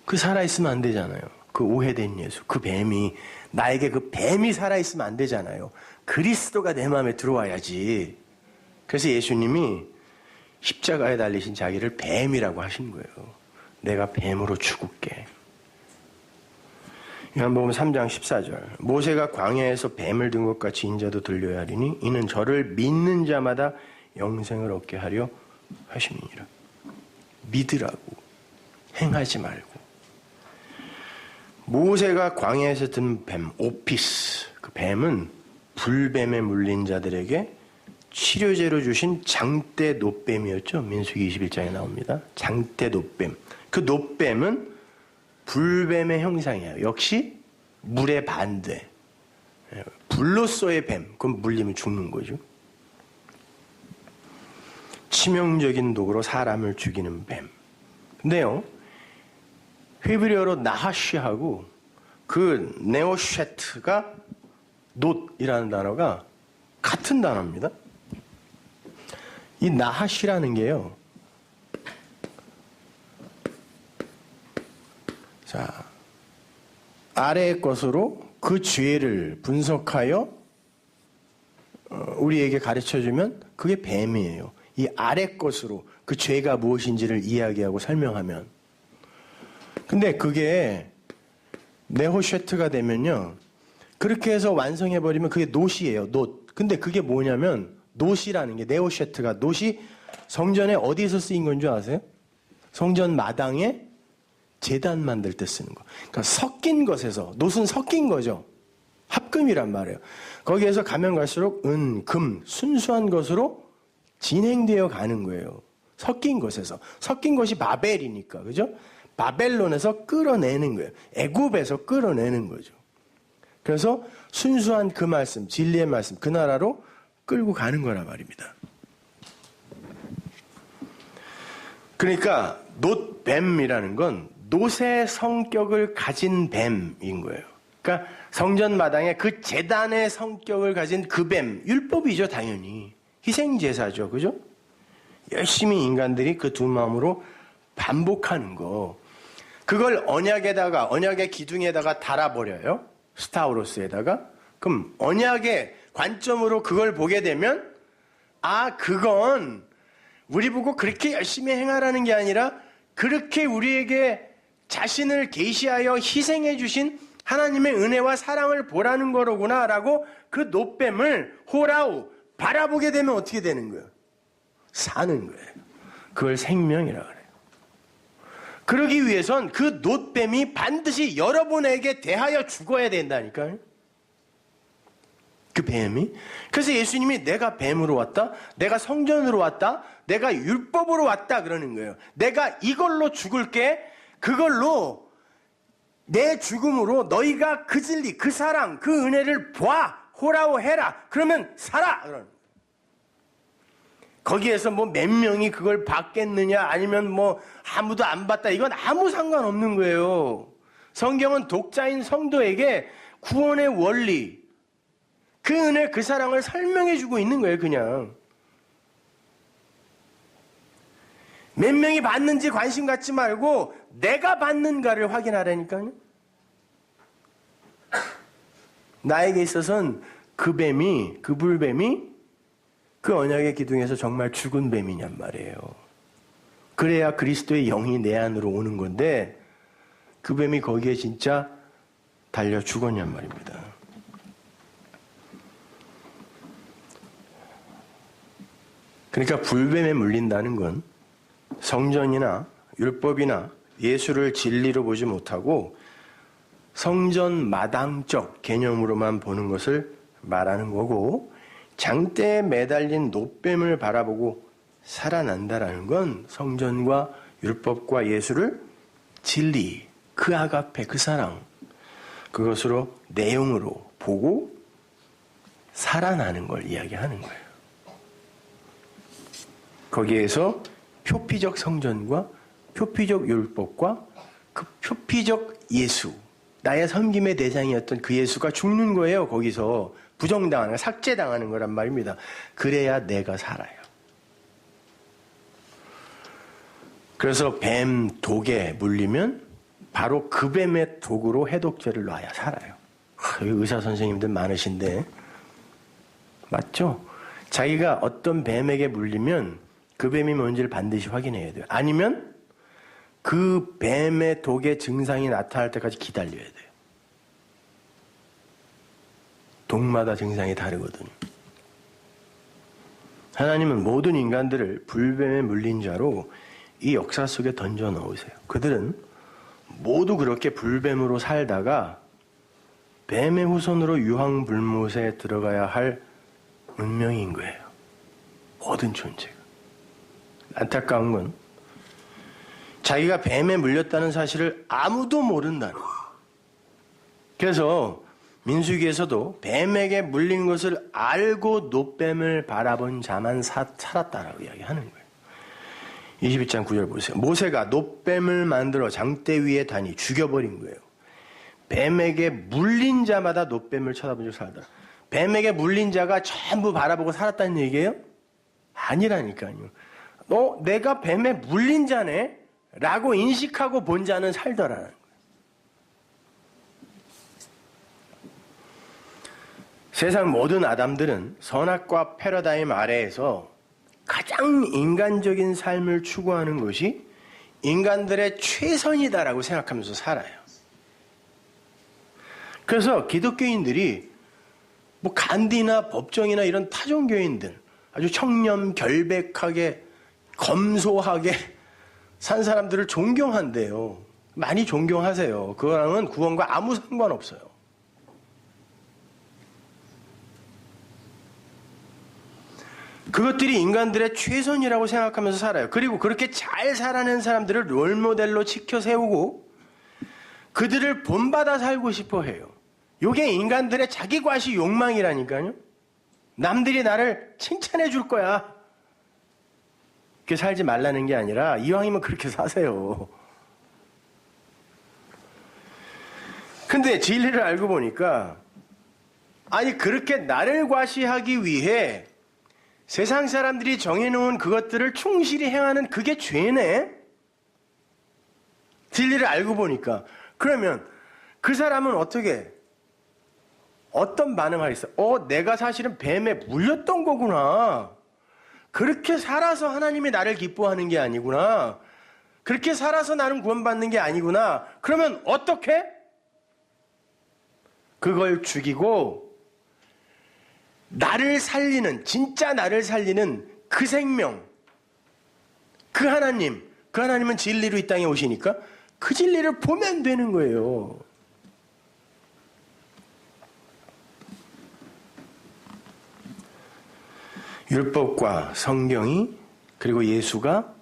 그 살아있으면 안 되잖아요. 그 오해된 예수, 그 뱀이, 나에게 그 뱀이 살아있으면 안 되잖아요. 그리스도가 내 마음에 들어와야지. 그래서 예수님이 십자가에 달리신 자기를 뱀이라고 하신 거예요. 내가 뱀으로 죽을게. 요한복음 3장 14절. 모세가 광야에서 뱀을 든 것 같이 인자도 들려야 하리니 이는 저를 믿는 자마다 영생을 얻게 하려 하심이니라. 믿으라고. 행하지 말고. 모세가 광야에서 든 뱀, 오피스. 그 뱀은 불뱀에 물린 자들에게 치료제로 주신 장대 놋뱀이었죠. 민수기 21장에 나옵니다. 장대 놋뱀. 그 놋뱀은 불뱀의 형상이에요. 역시 물의 반대. 불로서의 뱀. 그건 물리면 죽는 거죠. 치명적인 독으로 사람을 죽이는 뱀. 근데요, 히브리어로 나하시하고 그 네오쉐트가 놋이라는 단어가 같은 단어입니다. 이 나하시라는 게요, 자, 아래의 것으로 그 죄를 분석하여 우리에게 가르쳐주면 그게 뱀이에요. 이 아래 것으로 그 죄가 무엇인지를 이야기하고 설명하면. 근데 그게 네호쉐트가 되면요, 그렇게 해서 완성해버리면 그게 놋이에요. 놋. 근데 그게 뭐냐면, 놋이라는 게, 네오쉐트가, 놋이 성전에 어디에서 쓰인 건 줄 아세요? 성전 마당에 제단 만들 때 쓰는 거. 그러니까 섞인 것에서, 놋은 섞인 거죠. 합금이란 말이에요. 거기에서 가면 갈수록 은, 금, 순수한 것으로 진행되어 가는 거예요. 섞인 것에서. 섞인 것이 바벨이니까, 그죠? 바벨론에서 끌어내는 거예요. 애굽에서 끌어내는 거죠. 그래서 순수한 그 말씀, 진리의 말씀, 그 나라로 끌고 가는 거란 말입니다. 그러니까 놋뱀이라는 건 놋의 성격을 가진 뱀인 거예요. 그러니까 성전 마당에 그 제단의 성격을 가진 그 뱀, 율법이죠, 당연히. 희생제사죠, 그죠? 열심히 인간들이 그 두 마음으로 반복하는 거. 그걸 언약의 기둥에다가 달아버려요. 스타우로스에다가. 그럼 언약의 관점으로 그걸 보게 되면, 아, 그건 우리 보고 그렇게 열심히 행하라는 게 아니라 그렇게 우리에게 자신을 계시하여 희생해 주신 하나님의 은혜와 사랑을 보라는 거로구나 라고 그 놋뱀을 호라우 바라보게 되면 어떻게 되는 거예요? 사는 거예요. 그걸 생명이라고 그래요. 그러기 위해선 그 놋뱀이 반드시 여러분에게 대하여 죽어야 된다니까요. 그 뱀이. 그래서 예수님이 내가 뱀으로 왔다, 내가 성전으로 왔다, 내가 율법으로 왔다 그러는 거예요. 내가 이걸로 죽을게. 그걸로 내 죽음으로 너희가 그 진리, 그 사랑, 그 은혜를 봐, 호라고 해라. 그러면 살아. 그러는 거예요. 거기에서 뭐 몇 명이 그걸 받겠느냐, 아니면 뭐 아무도 안 받다, 이건 아무 상관없는 거예요. 성경은 독자인 성도에게 구원의 원리, 그 은혜, 그 사랑을 설명해 주고 있는 거예요. 그냥 몇 명이 받는지 관심 갖지 말고 내가 받는가를 확인하라니까요. 나에게 있어서는 그 뱀이, 그 불뱀이 그 언약의 기둥에서 정말 죽은 뱀이냔 말이에요. 그래야 그리스도의 영이 내 안으로 오는 건데 그 뱀이 거기에 진짜 달려 죽었냔 말입니다. 그러니까 불뱀에 물린다는 건 성전이나 율법이나 예수를 진리로 보지 못하고 성전 마당적 개념으로만 보는 것을 말하는 거고, 장대에 매달린 놋뱀을 바라보고 살아난다라는 건 성전과 율법과 예수를 진리, 그 아가페, 그 사랑, 그것으로 내용으로 보고 살아나는 걸 이야기하는 거예요. 거기에서 표피적 성전과 표피적 율법과 그 표피적 예수, 나의 섬김의 대상이었던 그 예수가 죽는 거예요. 거기서 부정당하는, 삭제당하는 거란 말입니다. 그래야 내가 살아요. 그래서 뱀 독에 물리면 바로 그 뱀의 독으로 해독제를 놔야 살아요. 여기 의사 선생님들 많으신데 맞죠? 자기가 어떤 뱀에게 물리면 그 뱀이 뭔지를 반드시 확인해야 돼요. 아니면 그 뱀의 독의 증상이 나타날 때까지 기다려야 돼요. 독마다 증상이 다르거든요. 하나님은 모든 인간들을 불뱀에 물린 자로 이 역사 속에 던져 넣으세요. 그들은 모두 그렇게 불뱀으로 살다가 뱀의 후손으로 유황불못에 들어가야 할 운명인 거예요. 모든 존재가. 안타까운 건 자기가 뱀에 물렸다는 사실을 아무도 모른다는 거예요. 그래서 민수기에서도 뱀에게 물린 것을 알고 놋뱀을 바라본 자만 살았다라고 이야기하는 거예요. 21장 9절 보세요. 모세가 놋뱀을 만들어 장대 위에 다니 죽여버린 거예요. 뱀에게 물린 자마다 놋뱀을 쳐다본 줄 살더라. 뱀에게 물린 자가 전부 바라보고 살았다는 얘기예요? 아니라니까요. 내가 뱀에 물린 자네? 라고 인식하고 본 자는 살더라는 거예요. 세상 모든 아담들은 선악과 패러다임 아래에서 가장 인간적인 삶을 추구하는 것이 인간들의 최선이다라고 생각하면서 살아요. 그래서 기독교인들이 뭐 간디나 법정이나 이런 타종교인들 아주 청렴 결백하게 검소하게 산 사람들을 존경한대요. 많이 존경하세요. 그거랑은 구원과 아무 상관없어요. 그것들이 인간들의 최선이라고 생각하면서 살아요. 그리고 그렇게 잘 살아낸 사람들을 롤모델로 지켜 세우고 그들을 본받아 살고 싶어 해요. 이게 인간들의 자기과시 욕망이라니까요. 남들이 나를 칭찬해 줄 거야. 그렇게 살지 말라는 게 아니라 이왕이면 그렇게 사세요. 근데 진리를 알고 보니까 아니 그렇게 나를 과시하기 위해 세상 사람들이 정해놓은 그것들을 충실히 행하는 그게 죄네? 진리를 알고 보니까. 그러면 그 사람은 어떤 반응을 하겠어? 내가 사실은 뱀에 물렸던 거구나. 그렇게 살아서 하나님이 나를 기뻐하는 게 아니구나. 그렇게 살아서 나는 구원받는 게 아니구나. 그러면 어떻게? 그걸 죽이고 나를 살리는, 진짜 나를 살리는 그 생명, 그 하나님은 진리로 이 땅에 오시니까 그 진리를 보면 되는 거예요. 율법과 성경이 그리고 예수가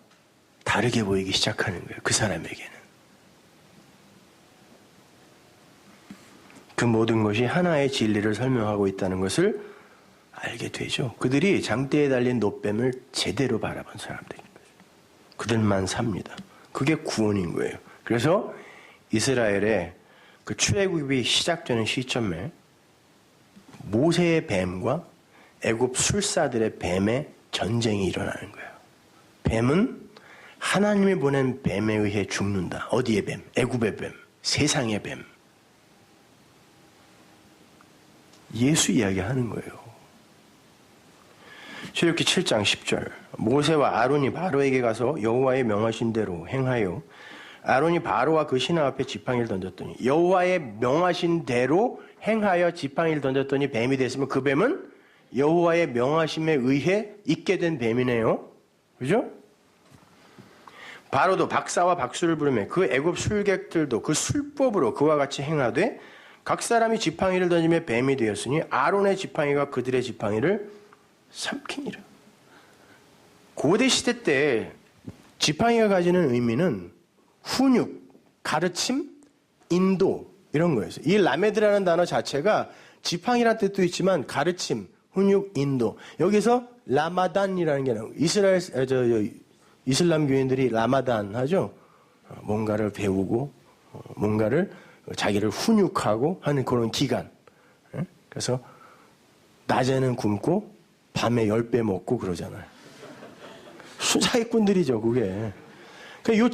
다르게 보이기 시작하는 거예요. 그 사람에게는. 그 모든 것이 하나의 진리를 설명하고 있다는 것을 알게 되죠. 그들이 장대에 달린 놋뱀을 제대로 바라본 사람들인 거죠. 그들만 삽니다. 그게 구원인 거예요. 그래서 이스라엘의 그 출애굽이 시작되는 시점에 모세의 뱀과 애굽 술사들의 뱀의 전쟁이 일어나는 거예요. 뱀은 하나님이 보낸 뱀에 의해 죽는다. 어디의 뱀? 애굽의 뱀, 세상의 뱀. 예수 이야기하는 거예요. 출애굽기 7장 10절 모세와 아론이 바로에게 가서 여호와의 명하신 대로 행하여 아론이 바로와 그 신하 앞에 지팡이를 던졌더니 여호와의 명하신 대로 행하여 지팡이를 던졌더니 뱀이 됐으면 그 뱀은 여호와의 명하심에 의해 있게 된 뱀이네요. 그죠? 바로도 박사와 박수를 부르며 그 애굽 술객들도 그 술법으로 그와 같이 행하되 각 사람이 지팡이를 던지며 뱀이 되었으니 아론의 지팡이가 그들의 지팡이를 삼키니라. 고대 시대 때 지팡이가 가지는 의미는 훈육, 가르침, 인도 이런 거였어요. 이 라메드라는 단어 자체가 지팡이라는 뜻도 있지만 가르침, 훈육, 인도. 여기서 라마단이라는 게 나와요. 이슬람 교인들이 라마단 하죠. 뭔가를 배우고 뭔가를 자기를 훈육하고 하는 그런 기간. 그래서 낮에는 굶고 밤에 10배 먹고 그러잖아요. 수사기꾼들이죠, 그게. 그러니까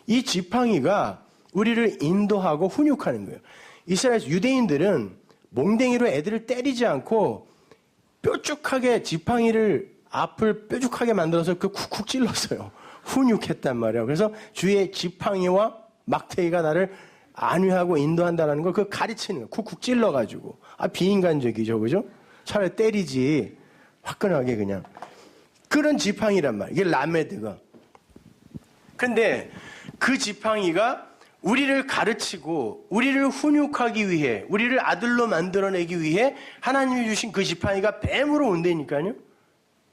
이 지팡이가 우리를 인도하고 훈육하는 거예요. 이스라엘 유대인들은 몽댕이로 애들을 때리지 않고 뾰족하게 지팡이를 앞을 뾰족하게 만들어서 그 쿡쿡 찔렀어요. 훈육했단 말이에요. 그래서 주위에 지팡이와 막대기가 나를 안위하고 인도한다는 걸 그 가르치는 거예요. 쿡쿡 찔러가지고. 비인간적이죠, 그죠? 차라리 때리지. 화끈하게 그냥. 그런 지팡이란 말이에요. 이게 라메드가. 근데 그 지팡이가 우리를 가르치고 우리를 훈육하기 위해 우리를 아들로 만들어내기 위해 하나님이 주신 그 지팡이가 뱀으로 온다니까요.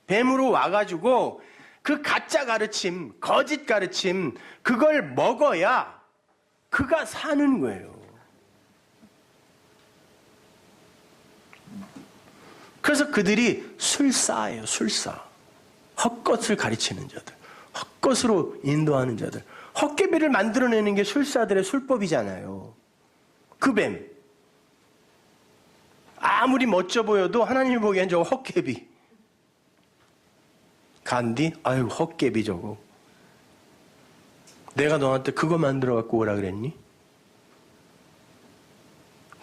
뱀으로 와가지고 그 가짜 가르침, 거짓 가르침, 그걸 먹어야 그가 사는 거예요. 그래서 그들이 술사예요, 술사. 헛것을 가르치는 자들, 헛것으로 인도하는 자들. 헛개비를 만들어내는 게 술사들의 술법이잖아요. 그 뱀. 아무리 멋져 보여도 하나님이 보기엔 저거 헛개비. 간디? 아유, 헛개비 저거. 내가 너한테 그거 만들어 갖고 오라 그랬니?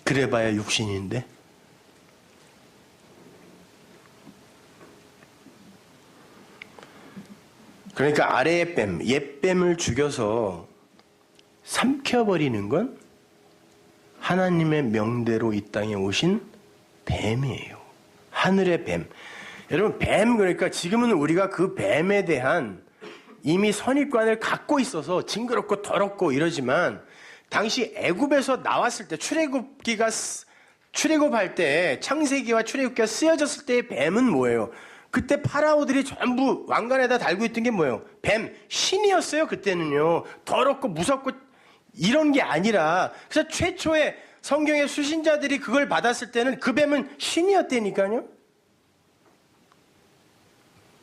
그래봐야 육신인데. 그러니까 아래의 뱀, 옛뱀을 죽여서 삼켜버리는 건 하나님의 명대로 이 땅에 오신 뱀이에요. 하늘의 뱀. 여러분, 뱀, 그러니까 지금은 우리가 그 뱀에 대한 이미 선입관을 갖고 있어서 징그럽고 더럽고 이러지만, 당시 애굽에서 나왔을 때, 출애굽할 때 창세기와 출애굽기가 쓰여졌을 때의 뱀은 뭐예요? 그때 파라오들이 전부 왕관에다 달고 있던 게 뭐예요? 뱀, 신이었어요. 그때는요. 더럽고 무섭고 이런 게 아니라, 그래서 최초의 성경의 수신자들이 그걸 받았을 때는 그 뱀은 신이었다니까요.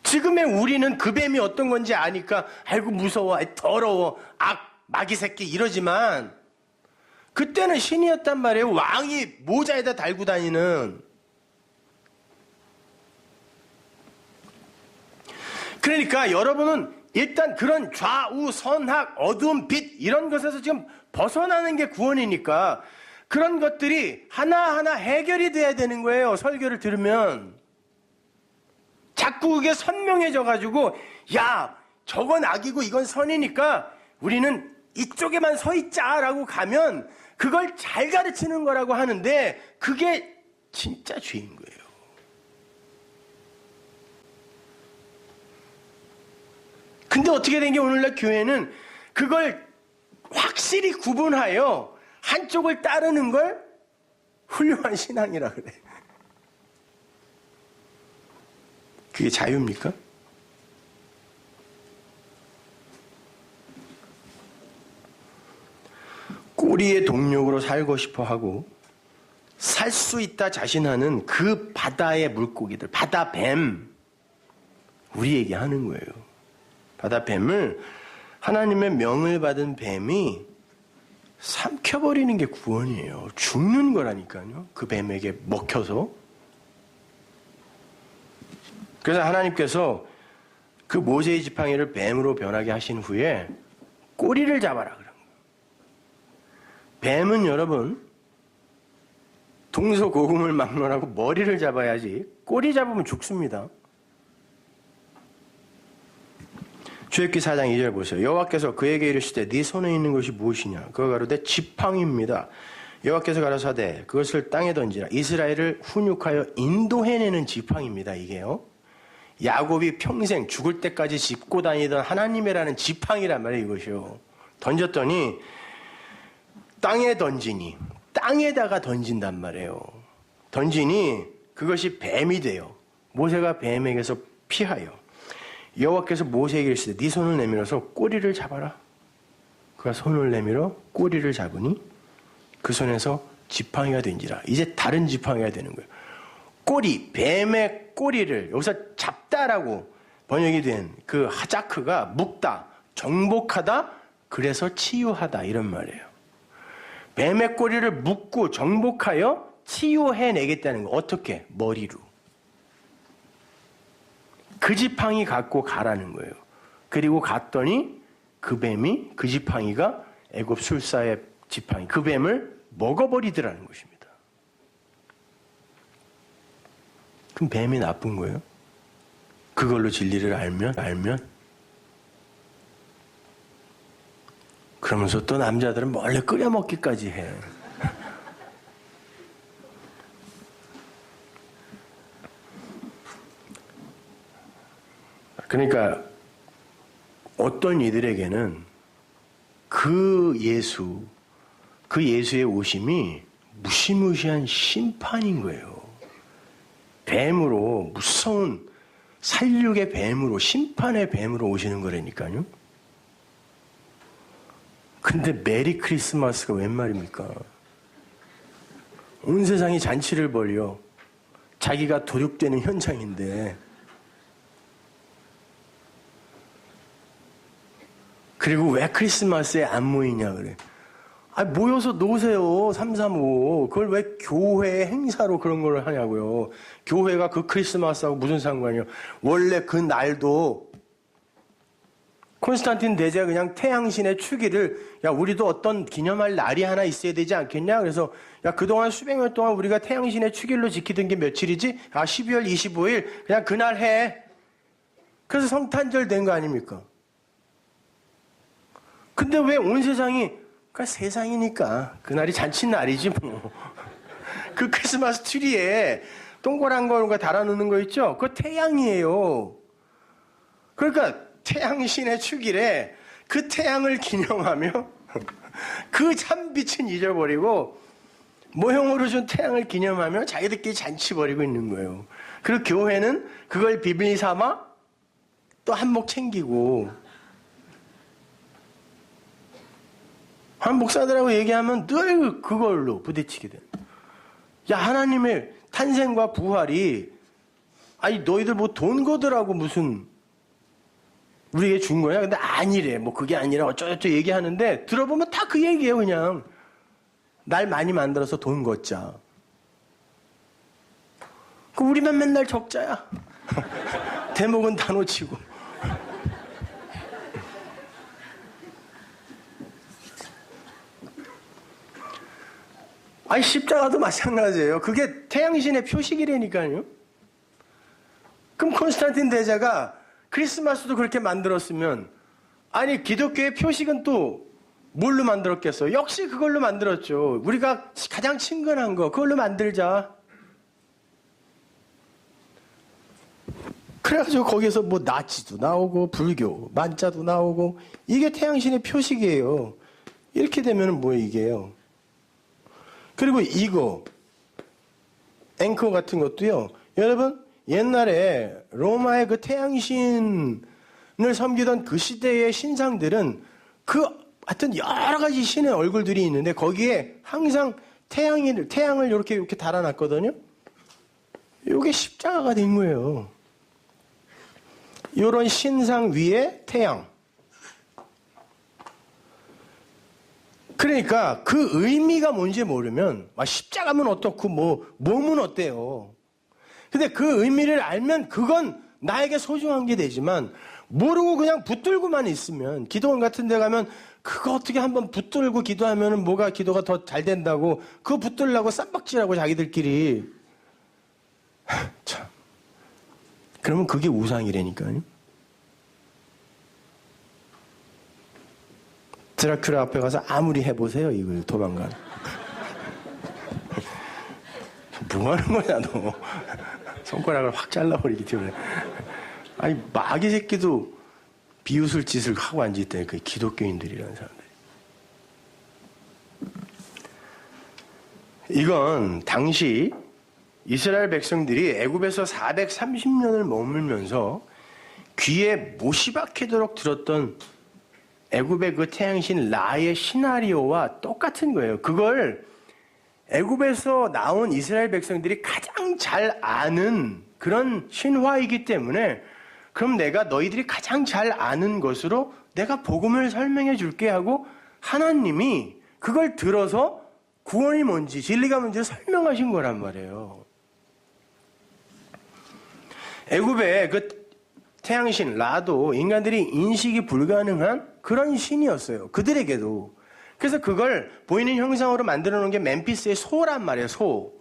지금의 우리는 그 뱀이 어떤 건지 아니까 아이고 무서워, 더러워, 마귀 새끼 이러지만, 그때는 신이었단 말이에요. 왕이 모자에다 달고 다니는. 그러니까 여러분은 일단 그런 좌우, 선악, 어두운 빛 이런 것에서 지금 벗어나는 게 구원이니까 그런 것들이 하나하나 해결이 돼야 되는 거예요. 설교를 들으면. 자꾸 그게 선명해져 가지고, 야, 저건 악이고 이건 선이니까 우리는 이쪽에만 서 있자라고 가면 그걸 잘 가르치는 거라고 하는데, 그게 진짜 죄인 거예요. 근데 어떻게 된 게 오늘날 교회는 그걸 확실히 구분하여 한쪽을 따르는 걸 훌륭한 신앙이라 그래. 그게 자유입니까? 꼬리의 동력으로 살고 싶어 하고 살 수 있다 자신하는 그 바다의 물고기들, 바다뱀, 우리에게 하는 거예요. 바다뱀을, 하나님의 명을 받은 뱀이 삼켜버리는 게 구원이에요. 죽는 거라니까요. 그 뱀에게 먹혀서. 그래서 하나님께서 그 모세의 지팡이를 뱀으로 변하게 하신 후에 꼬리를 잡아라 그런 거예요. 뱀은 여러분, 동서고금을 막론하고 머리를 잡아야지 꼬리 잡으면 죽습니다. 출애굽기 4장 2절 보세요. 여호와께서 그에게 이르시되 네 손에 있는 것이 무엇이냐? 그가 가로되 지팡이입니다. 여호와께서 가라사대 그것을 땅에 던지라. 이스라엘을 훈육하여 인도해내는 지팡이입니다. 이게요. 야곱이 평생 죽을 때까지 짚고 다니던 하나님이라는 지팡이란 말이에요. 이것이요. 던졌더니 땅에 던지니, 땅에다가 던진단 말이에요. 던지니 그것이 뱀이 돼요. 모세가 뱀에게서 피하여 여호와께서 모세에게 이르시되 네 손을 내밀어서 꼬리를 잡아라. 그가 손을 내밀어 꼬리를 잡으니 그 손에서 지팡이가 된지라. 이제 다른 지팡이가 되는 거예요. 꼬리, 뱀의 꼬리를 여기서 잡다라고 번역이 된 그 하자크가 묶다, 정복하다, 그래서 치유하다 이런 말이에요. 뱀의 꼬리를 묶고 정복하여 치유해내겠다는 거. 어떻게? 머리로. 그 지팡이 갖고 가라는 거예요. 그리고 갔더니 그 뱀이, 그 지팡이가 애굽 술사의 지팡이, 그 뱀을 먹어버리더라는 것입니다. 그럼 뱀이 나쁜 거예요? 그걸로 진리를 알면? 그러면서 또 남자들은 몰래 끓여 먹기까지 해. 그러니까 어떤 이들에게는 그 그 예수의 오심이 무시무시한 심판인 거예요. 뱀으로, 무서운 살육의 뱀으로, 심판의 뱀으로 오시는 거라니까요. 근데 메리 크리스마스가 웬 말입니까? 온 세상이 잔치를 벌여 자기가 도륙되는 현장인데, 그리고 왜 크리스마스에 안 모이냐 그래. 모여서 노세요. 335. 그걸 왜 교회 행사로 그런 걸 하냐고요. 교회가 그 크리스마스하고 무슨 상관이요. 원래 그 날도 콘스탄틴 대제가 그냥 태양신의 축일을, 야, 우리도 어떤 기념할 날이 하나 있어야 되지 않겠냐? 그래서, 야, 그동안 수백 년 동안 우리가 태양신의 축일로 지키던 게 며칠이지? 12월 25일. 그냥 그날 해. 그래서 성탄절 된 거 아닙니까? 근데 왜 온 세상이, 그러니까 세상이니까 그날이 잔칫날이지 뭐. 그 크리스마스 트리에 동그란 거 달아놓는 거 있죠? 그거 태양이에요. 그러니까 태양신의 축일에 그 태양을 기념하며 그 참빛은 잊어버리고 모형으로 준 태양을 기념하며 자기들끼리 잔치 벌이고 있는 거예요. 그리고 교회는 그걸 비밀 삼아 또 한몫 챙기고, 한 목사들하고 얘기하면 늘 그걸로 부딪히게 돼요. 야, 하나님의 탄생과 부활이, 아니 너희들 뭐 돈 거더라고 무슨 우리에게 준 거야? 근데 아니래. 뭐 그게 아니라 어쩌고저쩌고 얘기하는데 들어보면 다 그 얘기예요. 그냥 날 많이 만들어서 돈 걷자. 그 우리만 맨날 적자야. 대목은 다 놓치고. 아니 십자가도 마찬가지예요. 그게 태양신의 표식이라니까요. 그럼 콘스탄틴 대제가 크리스마스도 그렇게 만들었으면, 아니 기독교의 표식은 또 뭘로 만들었겠어요? 역시 그걸로 만들었죠. 우리가 가장 친근한 거 그걸로 만들자. 그래가지고 거기서 뭐 나치도 나오고 불교 만자도 나오고, 이게 태양신의 표식이에요. 이렇게 되면 뭐 이게요. 그리고 이거 앵커 같은 것도요. 여러분 옛날에 로마의 그 태양신을 섬기던 그 시대의 신상들은 그 하여튼 여러 가지 신의 얼굴들이 있는데 거기에 항상 태양을 이렇게 달아놨거든요. 이게 십자가가 된 거예요. 이런 신상 위에 태양. 그러니까 그 의미가 뭔지 모르면 십자가면 어떻고 몸은 어때요. 근데 그 의미를 알면 그건 나에게 소중한 게 되지만, 모르고 그냥 붙들고만 있으면, 기도원 같은 데 가면 그거 어떻게 한번 붙들고 기도하면 뭐가 기도가 더 잘 된다고 그거 붙들려고 쌈박질하고 자기들끼리. 참. 그러면 그게 우상이라니까요. 드라큘라 앞에 가서 아무리 해보세요. 이걸 도망가. 뭐 하는 거야 너. 손가락을 확 잘라버리기 때문에. 아니 마귀 새끼도 비웃을 짓을 하고 앉아있다니까. 그 기독교인들이라는 사람들이. 이건 당시 이스라엘 백성들이 애굽에서 430년을 머물면서 귀에 못이 박히도록 들었던 애굽의 그 태양신 라의 시나리오와 똑같은 거예요. 그걸 애굽에서 나온 이스라엘 백성들이 가장 잘 아는 그런 신화이기 때문에, 그럼 내가 너희들이 가장 잘 아는 것으로 내가 복음을 설명해 줄게 하고 하나님이 그걸 들어서 구원이 뭔지 진리가 뭔지 설명하신 거란 말이에요. 애굽의 그 태양신 라도 인간들이 인식이 불가능한 그런 신이었어요. 그들에게도. 그래서 그걸 보이는 형상으로 만들어 놓은 게 멤피스의 소란 말이에요. 소.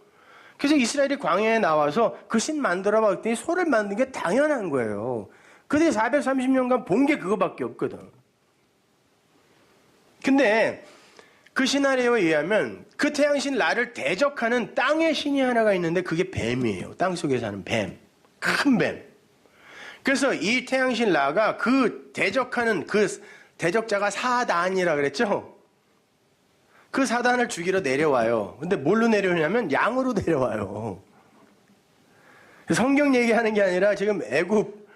그래서 이스라엘이 광야에 나와서 그 신 만들어 봤더니 소를 만든 게 당연한 거예요. 그들이 430년간 본 게 그거밖에 없거든. 근데 그 시나리오에 의하면 그 태양신 라를 대적하는 땅의 신이 하나가 있는데 그게 뱀이에요. 땅속에 사는 뱀. 큰 뱀. 그래서 이 태양신 라가 그 대적하는 그 대적자가 사단이라 그랬죠? 그 사단을 죽이러 내려와요. 근데 뭘로 내려오냐면 양으로 내려와요. 성경 얘기하는 게 아니라 지금 애굽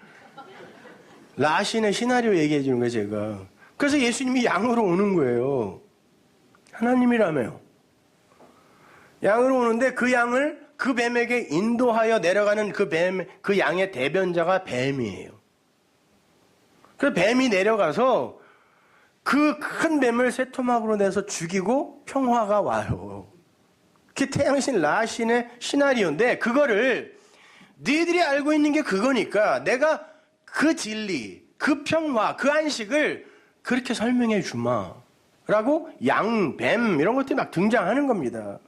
라신의 시나리오 얘기해 주는 거예요, 제가. 그래서 예수님이 양으로 오는 거예요. 하나님이라며요. 양으로 오는데 그 양을 그 뱀에게 인도하여 내려가는 그 양의 대변자가 뱀이에요. 그 뱀이 내려가서 그 큰 뱀을 쇠토막으로 내서 죽이고 평화가 와요. 그게 태양신 라신의 시나리오인데 그거를 너희들이 알고 있는 게 그거니까 내가 그 진리, 그 평화, 그 안식을 그렇게 설명해 주마. 라고 양, 뱀 이런 것들이 막 등장하는 겁니다.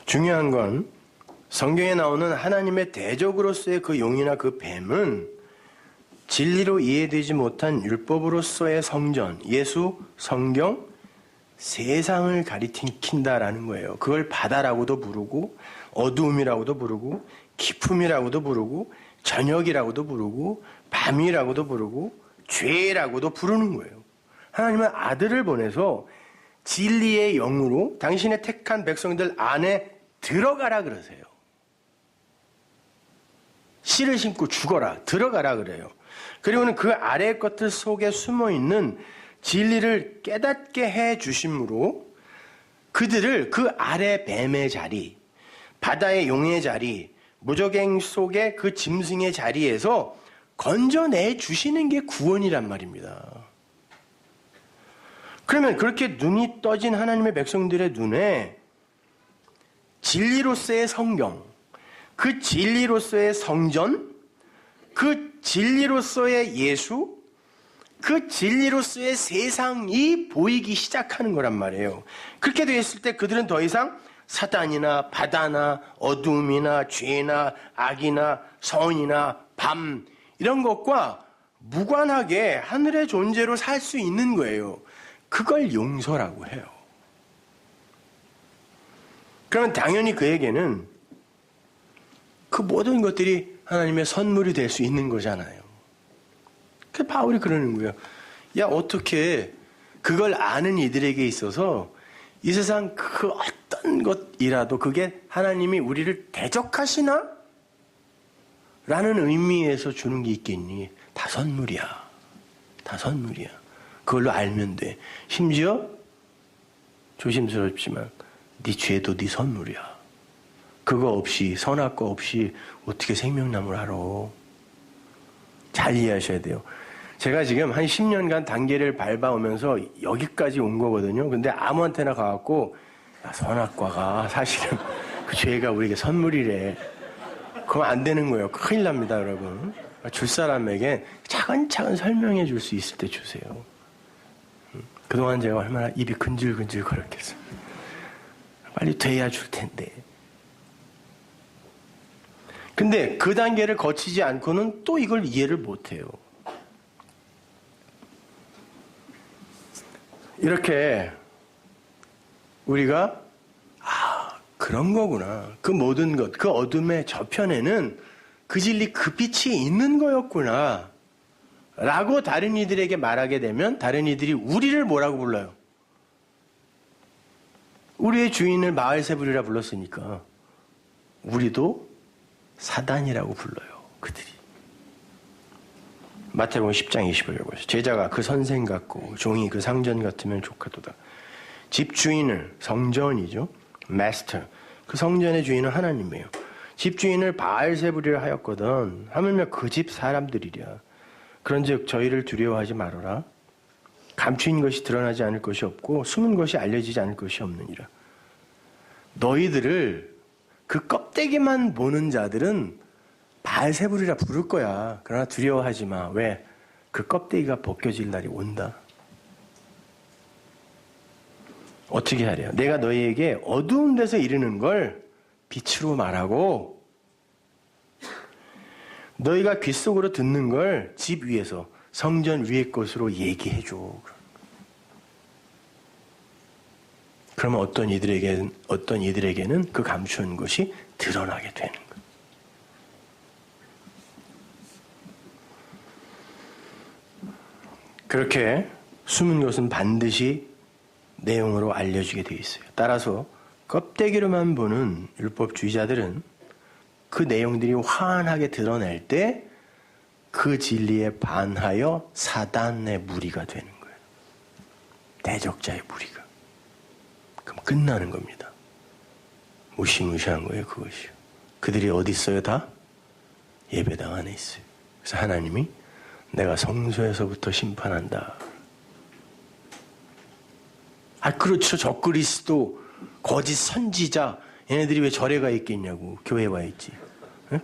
중요한 건 성경에 나오는 하나님의 대적으로서의 그 용이나 그 뱀은 진리로 이해되지 못한 율법으로서의 성전, 예수, 성경, 세상을 가리킨다라는 거예요. 그걸 바다라고도 부르고 어두움이라고도 부르고 기품이라고도 부르고 저녁이라고도 부르고 밤이라고도 부르고 죄라고도 부르는 거예요. 하나님은 아들을 보내서 진리의 영으로 당신의 택한 백성들 안에 들어가라 그러세요. 씨를 심고 죽어라, 들어가라 그래요. 그리고는 그 아래 것들 속에 숨어있는 진리를 깨닫게 해 주심으로 그들을 그 아래 뱀의 자리, 바다의 용의 자리, 무적행 속의 그 짐승의 자리에서 건져내 주시는 게 구원이란 말입니다. 그러면 그렇게 눈이 떠진 하나님의 백성들의 눈에 진리로서의 성경, 그 진리로서의 성전, 그 진리로서의 예수, 그 진리로서의 세상이 보이기 시작하는 거란 말이에요. 그렇게 되었을 때 그들은 더 이상 사단이나 바다나 어두움이나 죄나 악이나 선이나 밤 이런 것과 무관하게 하늘의 존재로 살 수 있는 거예요. 그걸 용서라고 해요. 그러면 당연히 그에게는 그 모든 것들이 하나님의 선물이 될 수 있는 거잖아요. 그 바울이 그러는 거예요. 야, 어떻게 그걸 아는 이들에게 있어서 이 세상 그 어떤 것이라도 그게 하나님이 우리를 대적하시나? 라는 의미에서 주는 게 있겠니? 다 선물이야. 다 선물이야. 그걸로 알면 돼. 심지어 조심스럽지만 네 죄도 네 선물이야. 그거 없이 선악과 없이 어떻게 생명나무를 알아. 잘 이해하셔야 돼요. 제가 지금 한 10년간 단계를 밟아오면서 여기까지 온 거거든요. 근데 아무한테나 가갖고 선악과가 사실은 그 죄가 우리에게 선물이래. 그럼 안 되는 거예요. 큰일 납니다, 여러분. 줄 사람에게 차근차근 설명해 줄 수 있을 때 주세요. 그동안 제가 얼마나 입이 근질근질 거렸겠어요. 빨리 돼야 줄 텐데. 근데 그 단계를 거치지 않고는 또 이걸 이해를 못해요. 이렇게 우리가 그런 거구나. 그 모든 것, 그 어둠의 저편에는 그 진리, 그 빛이 있는 거였구나. 라고 다른 이들에게 말하게 되면 다른 이들이 우리를 뭐라고 불러요? 우리의 주인을 바알세불이라 불렀으니까 우리도 사단이라고 불러요. 그들이. 마태복음 10장 20절을 보세요. 제자가 그 선생 같고 종이 그 상전 같으면 좋겠도다. 집주인을, 성전이죠. 마스터. 그 성전의 주인은 하나님이에요. 집주인을 바알세불이라 하였거든. 하물며 그 집 사람들이랴. 그런즉 저희를 두려워하지 말아라. 감추인 것이 드러나지 않을 것이 없고 숨은 것이 알려지지 않을 것이 없느니라. 너희들을 그 껍데기만 보는 자들은 바알세불이라 부를 거야. 그러나 두려워하지 마. 왜? 그 껍데기가 벗겨질 날이 온다. 어떻게 하래요? 내가 너희에게 어두운 데서 이르는 걸 빛으로 말하고 너희가 귓속으로 듣는 걸 집 위에서 성전 위의 것으로 얘기해줘. 그러면 어떤 이들에게는 그 감추는 것이 드러나게 되는 거예요. 그렇게 숨은 것은 반드시 내용으로 알려주게 되어 있어요. 따라서 껍데기로만 보는 율법주의자들은 그 내용들이 환하게 드러낼 때 그 진리에 반하여 사단의 무리가 되는 거예요. 대적자의 무리가. 그럼 끝나는 겁니다. 무시무시한 거예요, 그것이요. 그들이 어디 있어요, 다? 예배당 안에 있어요. 그래서 하나님이 내가 성소에서부터 심판한다. 그렇죠. 적그리스도, 거짓 선지자, 얘네들이 왜 절에 가 있겠냐고. 교회에 와 있지.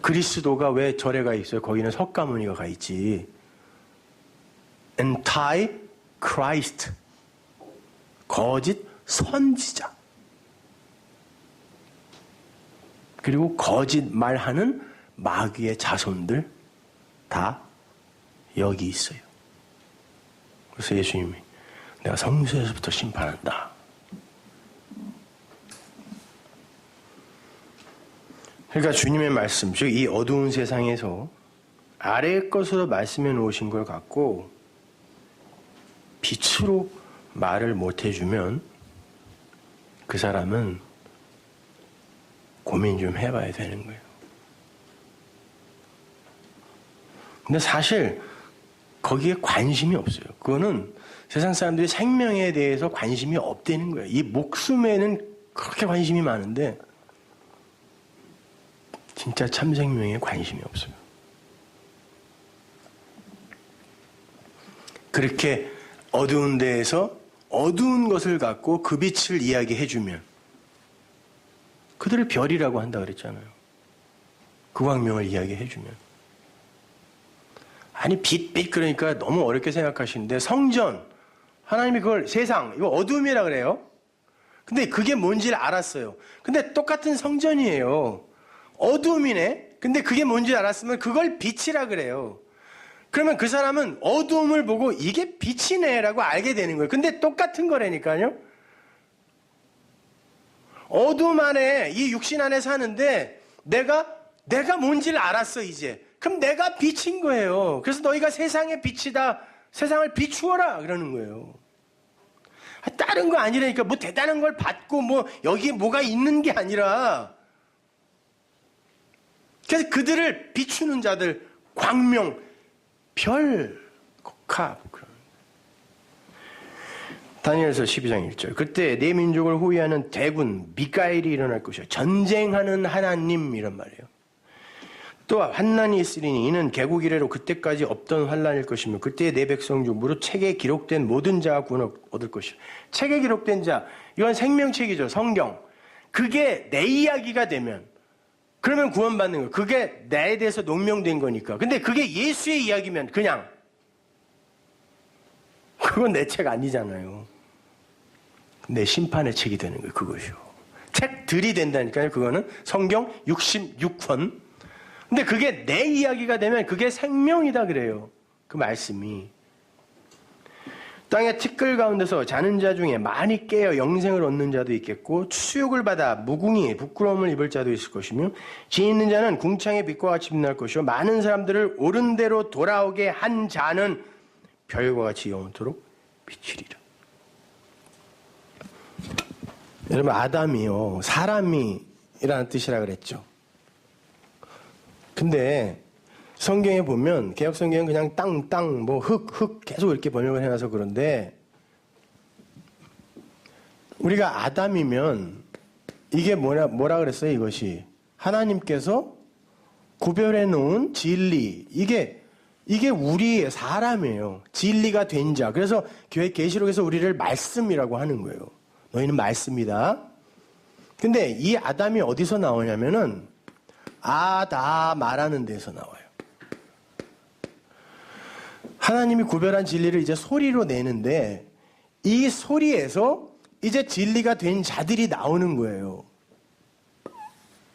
그리스도가 왜 절에 가 있어요? 거기는 석가모니가 가 있지. Anti-Christ. 거짓 선지자. 그리고 거짓말하는 마귀의 자손들 다 여기 있어요. 그래서 예수님이 내가 성소에서부터 심판한다. 그러니까 주님의 말씀, 즉 이 어두운 세상에서 아래의 것으로 말씀해 놓으신 걸 갖고 빛으로 말을 못 해주면 그 사람은 고민 좀 해봐야 되는 거예요. 근데 사실 거기에 관심이 없어요. 그거는 세상 사람들이 생명에 대해서 관심이 없다는 거예요. 이 목숨에는 그렇게 관심이 많은데 진짜 참 생명에 관심이 없어요. 그렇게 어두운 데에서 어두운 것을 갖고 그 빛을 이야기해주면 그들을 별이라고 한다 그랬잖아요. 그 광명을 이야기해주면. 아니 빛 그러니까 너무 어렵게 생각하시는데 성전, 하나님이 그걸 세상, 이거 어둠이라 그래요. 근데 그게 뭔지를 알았어요. 근데 똑같은 성전이에요. 어둠이네. 근데 그게 뭔지 알았으면 그걸 빛이라 그래요. 그러면 그 사람은 어둠을 보고 이게 빛이네 라고 알게 되는 거예요. 근데 똑같은 거라니까요. 어둠 안에 이 육신 안에 사는데 내가 뭔지를 알았어 이제. 그럼 내가 빛인 거예요. 그래서 너희가 세상의 빛이다. 세상을 비추어라 그러는 거예요. 다른 거 아니라니까. 뭐 대단한 걸 받고 뭐 여기에 뭐가 있는 게 아니라. 그래서 그들을 비추는 자들, 광명, 별, 곡합. 다니엘서 12장 1절. 그때 내 민족을 호위하는 대군 미가엘이 일어날 것이요. 전쟁하는 하나님 이런 말이에요. 또 환난이 있으리니 이는 개국 이래로 그때까지 없던 환난일 것이며 그때 내 백성 중 무릇 책에 기록된 모든 자가 구원을 얻을 것이요. 책에 기록된 자, 이건 생명책이죠. 성경. 그게 내 이야기가 되면 그러면 구원받는 거예요. 그게 나에 대해서 농명된 거니까. 근데 그게 예수의 이야기면 그냥 그건 내 책 아니잖아요. 내 심판의 책이 되는 거예요. 그것이요. 책들이 된다니까요. 그거는 성경 66권. 근데 그게 내 이야기가 되면 그게 생명이다 그래요. 그 말씀이. 땅의 티끌 가운데서 자는 자 중에 많이 깨어 영생을 얻는 자도 있겠고 수욕을 받아 무궁히 부끄러움을 입을 자도 있을 것이며 지혜 있는 자는 궁창의 빛과 같이 빛날 것이요 많은 사람들을 옳은 대로 돌아오게 한 자는 별과 같이 영원토록 비치리라. 여러분 아담이요 사람이라는 뜻이라 그랬죠. 근데 성경에 보면 개역 성경은 그냥 땅 뭐 흙 계속 이렇게 번역을 해놔서 그런데 우리가 아담이면 이게 뭐라 그랬어요? 이것이 하나님께서 구별해 놓은 진리, 이게 우리 사람이에요. 진리가 된 자. 그래서 교회 계시록에서 우리를 말씀이라고 하는 거예요. 너희는 말씀이다. 근데 이 아담이 어디서 나오냐면은 아다 말하는 데서 나와요. 하나님이 구별한 진리를 이제 소리로 내는데 이 소리에서 이제 진리가 된 자들이 나오는 거예요.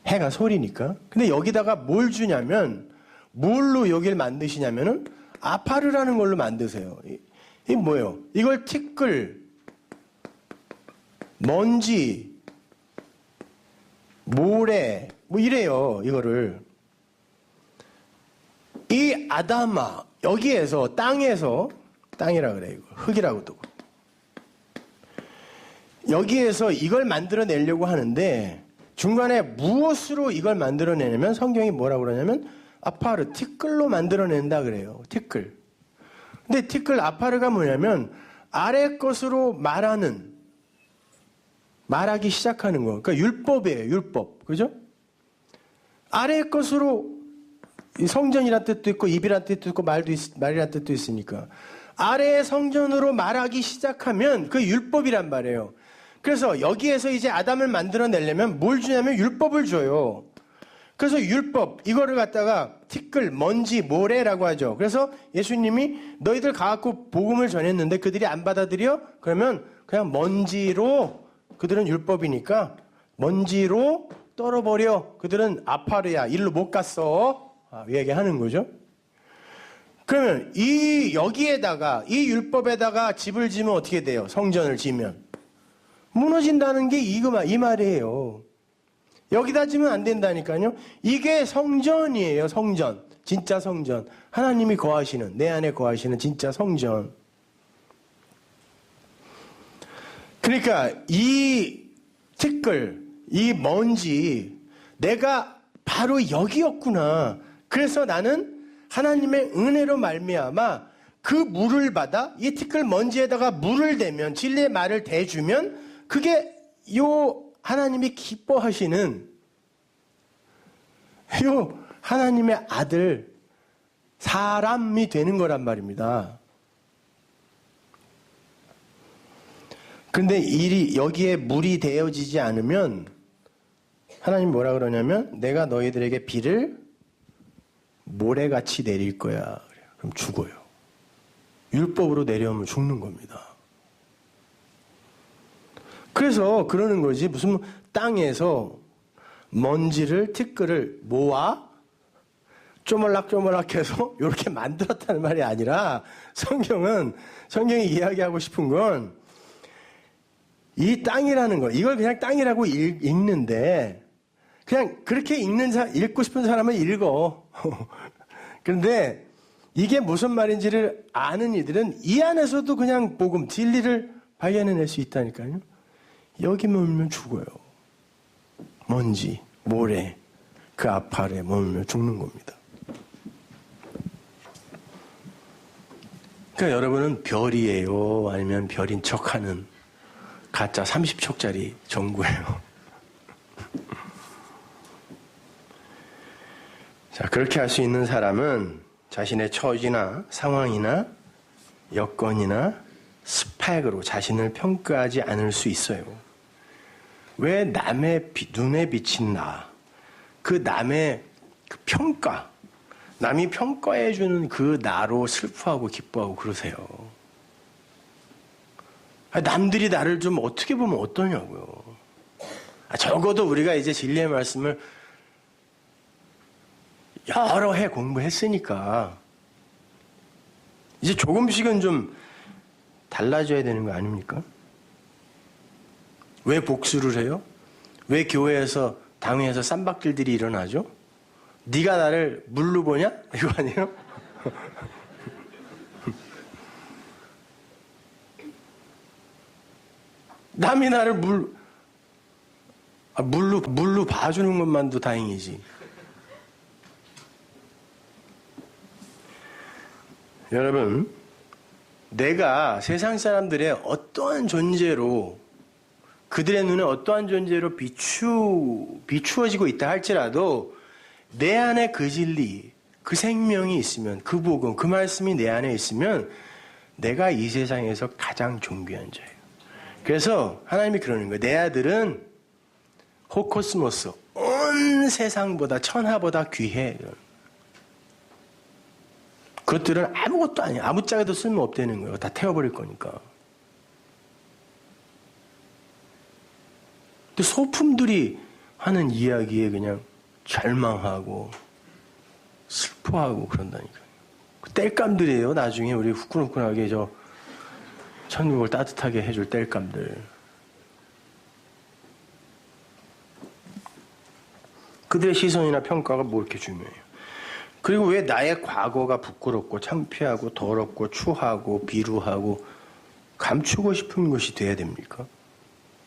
해가 소리니까. 근데 여기다가 뭘 주냐면 뭘로 여길 만드시냐면은 아파르라는 걸로 만드세요. 이게 뭐예요? 이걸 티끌, 먼지, 모래 뭐 이래요. 이거를. 이 아담아 여기에서 땅에서 땅이라 그래. 이거 흙이라고도. 여기에서 이걸 만들어내려고 하는데 중간에 무엇으로 이걸 만들어내냐면 성경이 뭐라고 그러냐면 아파르, 티끌로 만들어낸다 그래요. 티끌. 근데 티끌 아파르가 뭐냐면 아래 것으로 말하기 시작하는 거. 그러니까 율법이에요. 율법. 그죠? 아래 것으로 성전이란 뜻도 있고 입이란 뜻도 있고 말이란 뜻도 있으니까 아래의 성전으로 말하기 시작하면 그 율법이란 말이에요. 그래서 여기에서 이제 아담을 만들어내려면 뭘 주냐면 율법을 줘요. 그래서 율법 이거를 갖다가 티끌, 먼지, 모래라고 하죠. 그래서 예수님이 너희들 가갖고 복음을 전했는데 그들이 안 받아들여? 그러면 그냥 먼지로 그들은 율법이니까 먼지로 떨어버려. 그들은 아파르야. 일로 못 갔어. 얘기하는 거죠. 그러면 여기에다가 이 율법에다가 집을 지면 어떻게 돼요? 성전을 지면 무너진다는 게 이 말이에요. 여기다 지면 안 된다니까요. 이게 성전이에요. 성전. 진짜 성전. 하나님이 거하시는, 내 안에 거하시는 진짜 성전. 그러니까 이 티끌, 이 먼지, 내가 바로 여기였구나. 그래서 나는 하나님의 은혜로 말미암아 그 물을 받아 이 티끌 먼지에다가 물을 대면 진리의 말을 대주면 그게 요 하나님이 기뻐하시는 요 하나님의 아들 사람이 되는 거란 말입니다. 그런데 여기에 물이 되어지지 않으면 하나님 뭐라 그러냐면 내가 너희들에게 비를 모래같이 내릴 거야. 그럼 죽어요. 율법으로 내려오면 죽는 겁니다. 그래서 그러는 거지. 무슨 땅에서 먼지를, 티끌을 모아 쪼물락쪼물락해서 이렇게 만들었다는 말이 아니라 성경이 이야기하고 싶은 건 이 땅이라는 거, 이걸 그냥 땅이라고 읽는데 그냥 그렇게 읽고 싶은 사람은 읽어. 그런데 이게 무슨 말인지를 아는 이들은 이 안에서도 그냥 복음, 진리를 발견해낼 수 있다니까요. 여기 머물면 죽어요. 먼지, 모래, 그 아파에 머물면 죽는 겁니다. 그러니까 여러분은 별이에요? 아니면 별인 척하는 가짜 30촉짜리 정구예요? 자, 그렇게 할 수 있는 사람은 자신의 처지나 상황이나 여건이나 스펙으로 자신을 평가하지 않을 수 있어요. 왜 남의 눈에 비친 그 남의 그 평가, 남이 평가해주는 그 나로 슬퍼하고 기뻐하고 그러세요. 남들이 나를 좀 어떻게 보면 어떠냐고요. 적어도 우리가 이제 진리의 말씀을 여러 해 공부했으니까 이제 조금씩은 좀 달라져야 되는 거 아닙니까? 왜 복수를 해요? 왜 교회에서 당회에서 쌈박질들이 일어나죠? 네가 나를 물로 보냐? 이거 아니에요? 남이 나를 물로 봐주는 것만도 다행이지. 여러분, 내가 세상 사람들의 어떠한 존재로 그들의 눈에 어떠한 존재로 비추어지고 있다 할지라도 내 안에 그 진리, 그 생명이 있으면, 그 복음, 그 말씀이 내 안에 있으면 내가 이 세상에서 가장 존귀한 자예요. 그래서 하나님이 그러는 거예요. 내 아들은 호코스모스, 온 세상보다 천하보다 귀해. 그것들은 아무것도 아니야. 아무짝에도 쓸모없다는 거예요. 다 태워버릴 거니까. 근데 소품들이 하는 이야기에 그냥 절망하고 슬퍼하고 그런다니까요. 그 땔감들이에요. 나중에 우리 후끈후끈하게 천국을 따뜻하게 해줄 땔감들. 그들의 시선이나 평가가 뭐 이렇게 중요해요. 그리고 왜 나의 과거가 부끄럽고 창피하고 더럽고 추하고 비루하고 감추고 싶은 것이 돼야 됩니까?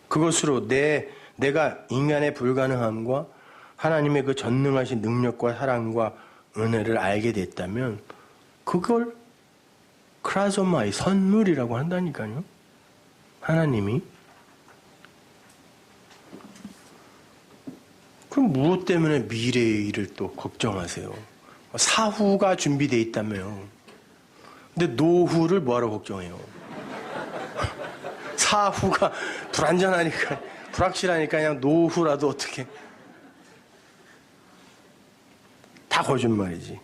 그것으로 내가 인간의 불가능함과 하나님의 그 전능하신 능력과 사랑과 은혜를 알게 됐다면 그걸 크라소마의 선물이라고 한다니까요. 하나님이. 그럼 무엇 때문에 미래의 일을 또 걱정하세요? 사후가 준비되어 있다며요. 근데 노후를 뭐하러 걱정해요? 사후가 불안전하니까, 불확실하니까 그냥 노후라도 어떻게. 다 거짓말이지.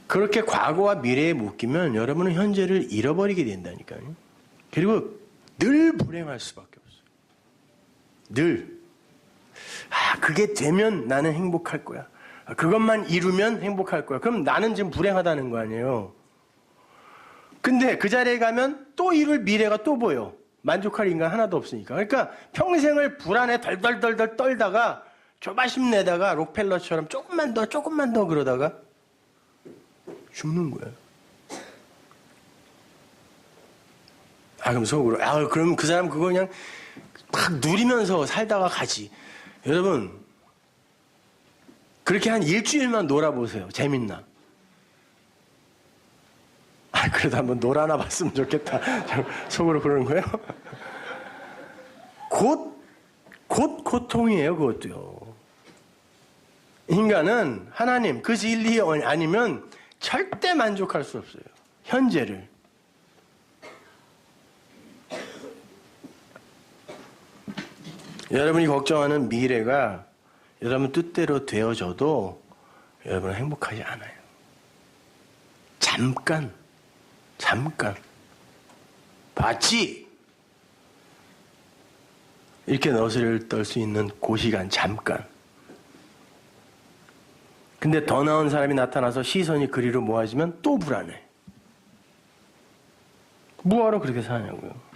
그렇게 과거와 미래에 묶이면 여러분은 현재를 잃어버리게 된다니까요. 그리고 늘 불행할 수밖에 없어요. 늘. 그게 되면 나는 행복할 거야. 그것만 이루면 행복할 거야. 그럼 나는 지금 불행하다는 거 아니에요. 근데 그 자리에 가면 또 이룰 미래가 또 보여. 만족할 인간 하나도 없으니까. 그러니까 평생을 불안에 덜덜덜덜 떨다가 조바심 내다가 록펠러처럼 조금만 더 그러다가 죽는 거예요. 그럼 속으로 그럼 그 사람 그거 그냥 막 누리면서 살다가 가지. 여러분 그렇게 한 일주일만 놀아보세요. 재밌나? 그래도 한번 놀아나 봤으면 좋겠다. 속으로 그러는 거예요? 곧 고통이에요. 그것도요. 인간은 하나님 그 진리 아니면 절대 만족할 수 없어요. 현재를. 여러분이 걱정하는 미래가 여러분 뜻대로 되어져도 여러분은 행복하지 않아요. 잠깐 봤지? 이렇게 너스를 떨 수 있는 그 시간 잠깐. 근데 더 나은 사람이 나타나서 시선이 그리로 모아지면 또 불안해. 뭐하러 그렇게 사냐고요.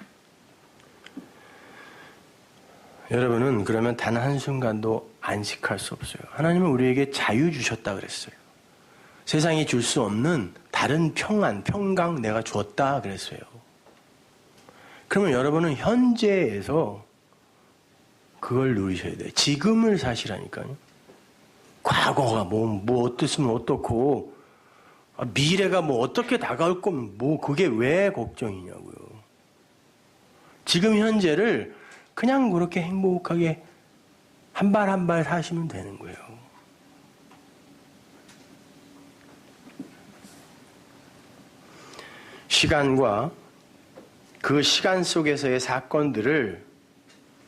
여러분은 그러면 단 한순간도 안식할 수 없어요. 하나님은 우리에게 자유 주셨다 그랬어요. 세상이 줄 수 없는 다른 평안, 평강 내가 주었다 그랬어요. 그러면 여러분은 현재에서 그걸 누리셔야 돼요. 지금을 사시라니까요. 과거가 뭐 어떻으면 어떻고 미래가 뭐 어떻게 다가올 거면 뭐 그게 왜 걱정이냐고요. 지금 현재를 그냥 그렇게 행복하게 한 발 한 발 사시면 되는 거예요. 시간과 그 시간 속에서의 사건들을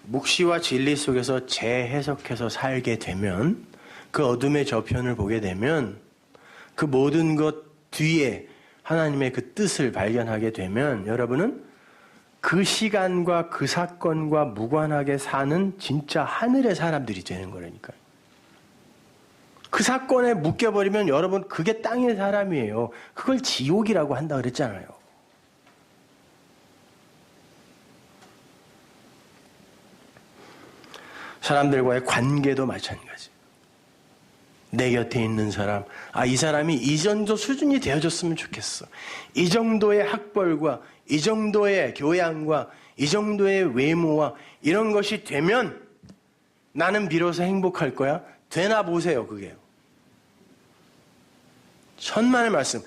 묵시와 진리 속에서 재해석해서 살게 되면, 그 어둠의 저편을 보게 되면, 그 모든 것 뒤에 하나님의 그 뜻을 발견하게 되면 여러분은 그 시간과 그 사건과 무관하게 사는 진짜 하늘의 사람들이 되는 거라니까요. 그 사건에 묶여버리면 여러분 그게 땅의 사람이에요. 그걸 지옥이라고 한다 그랬잖아요. 사람들과의 관계도 마찬가지. 내 곁에 있는 사람, 이 사람이 이 정도 수준이 되어줬으면 좋겠어. 이 정도의 학벌과 이 정도의 교양과 이 정도의 외모와 이런 것이 되면 나는 비로소 행복할 거야. 되나 보세요, 그게요. 천만의 말씀.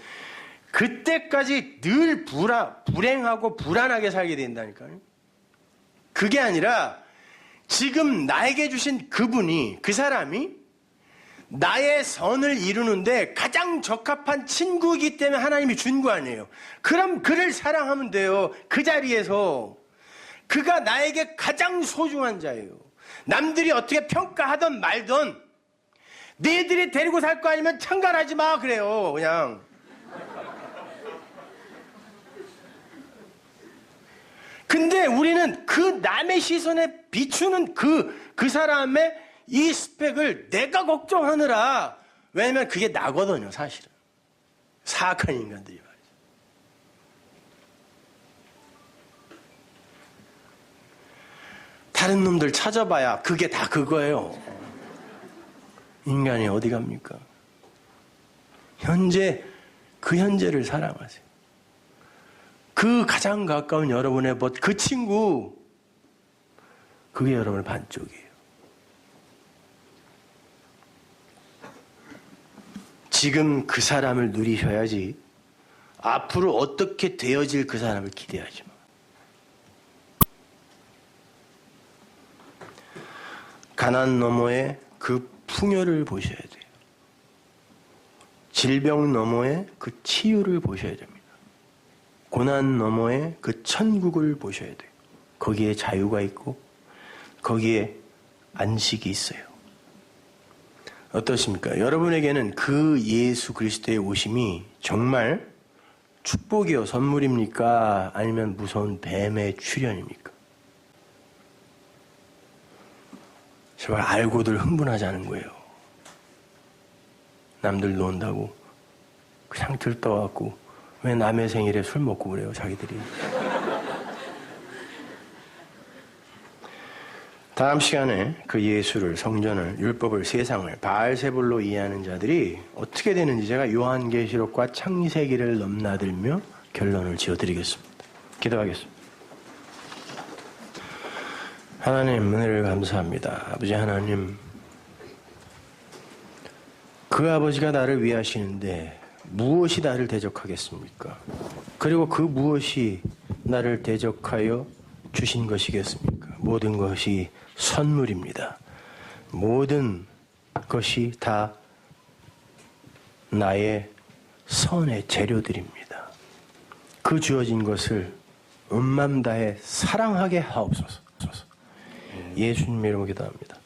그때까지 늘 불행하고 불안하게 살게 된다니까요. 그게 아니라 지금 나에게 주신 그분이, 그 사람이 나의 선을 이루는데 가장 적합한 친구이기 때문에 하나님이 준 거 아니에요. 그럼 그를 사랑하면 돼요. 그 자리에서. 그가 나에게 가장 소중한 자예요. 남들이 어떻게 평가하든 말든 너희들이 데리고 살 거 아니면 참관하지 마 그래요. 그냥. 근데 우리는 그 남의 시선에 비추는 그 사람의 이 스펙을 내가 걱정하느라, 왜냐면 그게 나거든요, 사실은. 사악한 인간들이 말이죠. 다른 놈들 찾아봐야 그게 다 그거예요. 인간이 어디 갑니까? 현재, 그 현재를 사랑하세요. 그 가장 가까운 여러분의 그 친구, 그게 여러분의 반쪽이에요. 지금 그 사람을 누리셔야지 앞으로 어떻게 되어질 그 사람을 기대하지 마. 가난 너머의 그 풍요를 보셔야 돼요. 질병 너머의 그 치유를 보셔야 됩니다. 고난 너머의 그 천국을 보셔야 돼요. 거기에 자유가 있고 거기에 안식이 있어요. 어떻습니까? 여러분에게는 그 예수 그리스도의 오심이 정말 축복이요 선물입니까? 아니면 무서운 뱀의 출현입니까? 제발 알고들 흥분하자는 거예요. 남들 논다고 그냥 들떠갖고 왜 남의 생일에 술 먹고 그래요, 자기들이. 다음 시간에 그 예수를, 성전을, 율법을, 세상을 바알세불로 이해하는 자들이 어떻게 되는지 제가 요한계시록과 창세기를 넘나들며 결론을 지어드리겠습니다. 기도하겠습니다. 하나님, 은혜를 감사합니다. 아버지 하나님, 그 아버지가 나를 위하시는데 무엇이 나를 대적하겠습니까? 그리고 그 무엇이 나를 대적하여 주신 것이겠습니까? 모든 것이 선물입니다. 모든 것이 다 나의 선의 재료들입니다. 그 주어진 것을 온맘 다해 사랑하게 하옵소서. 예수님 이름으로 기도합니다.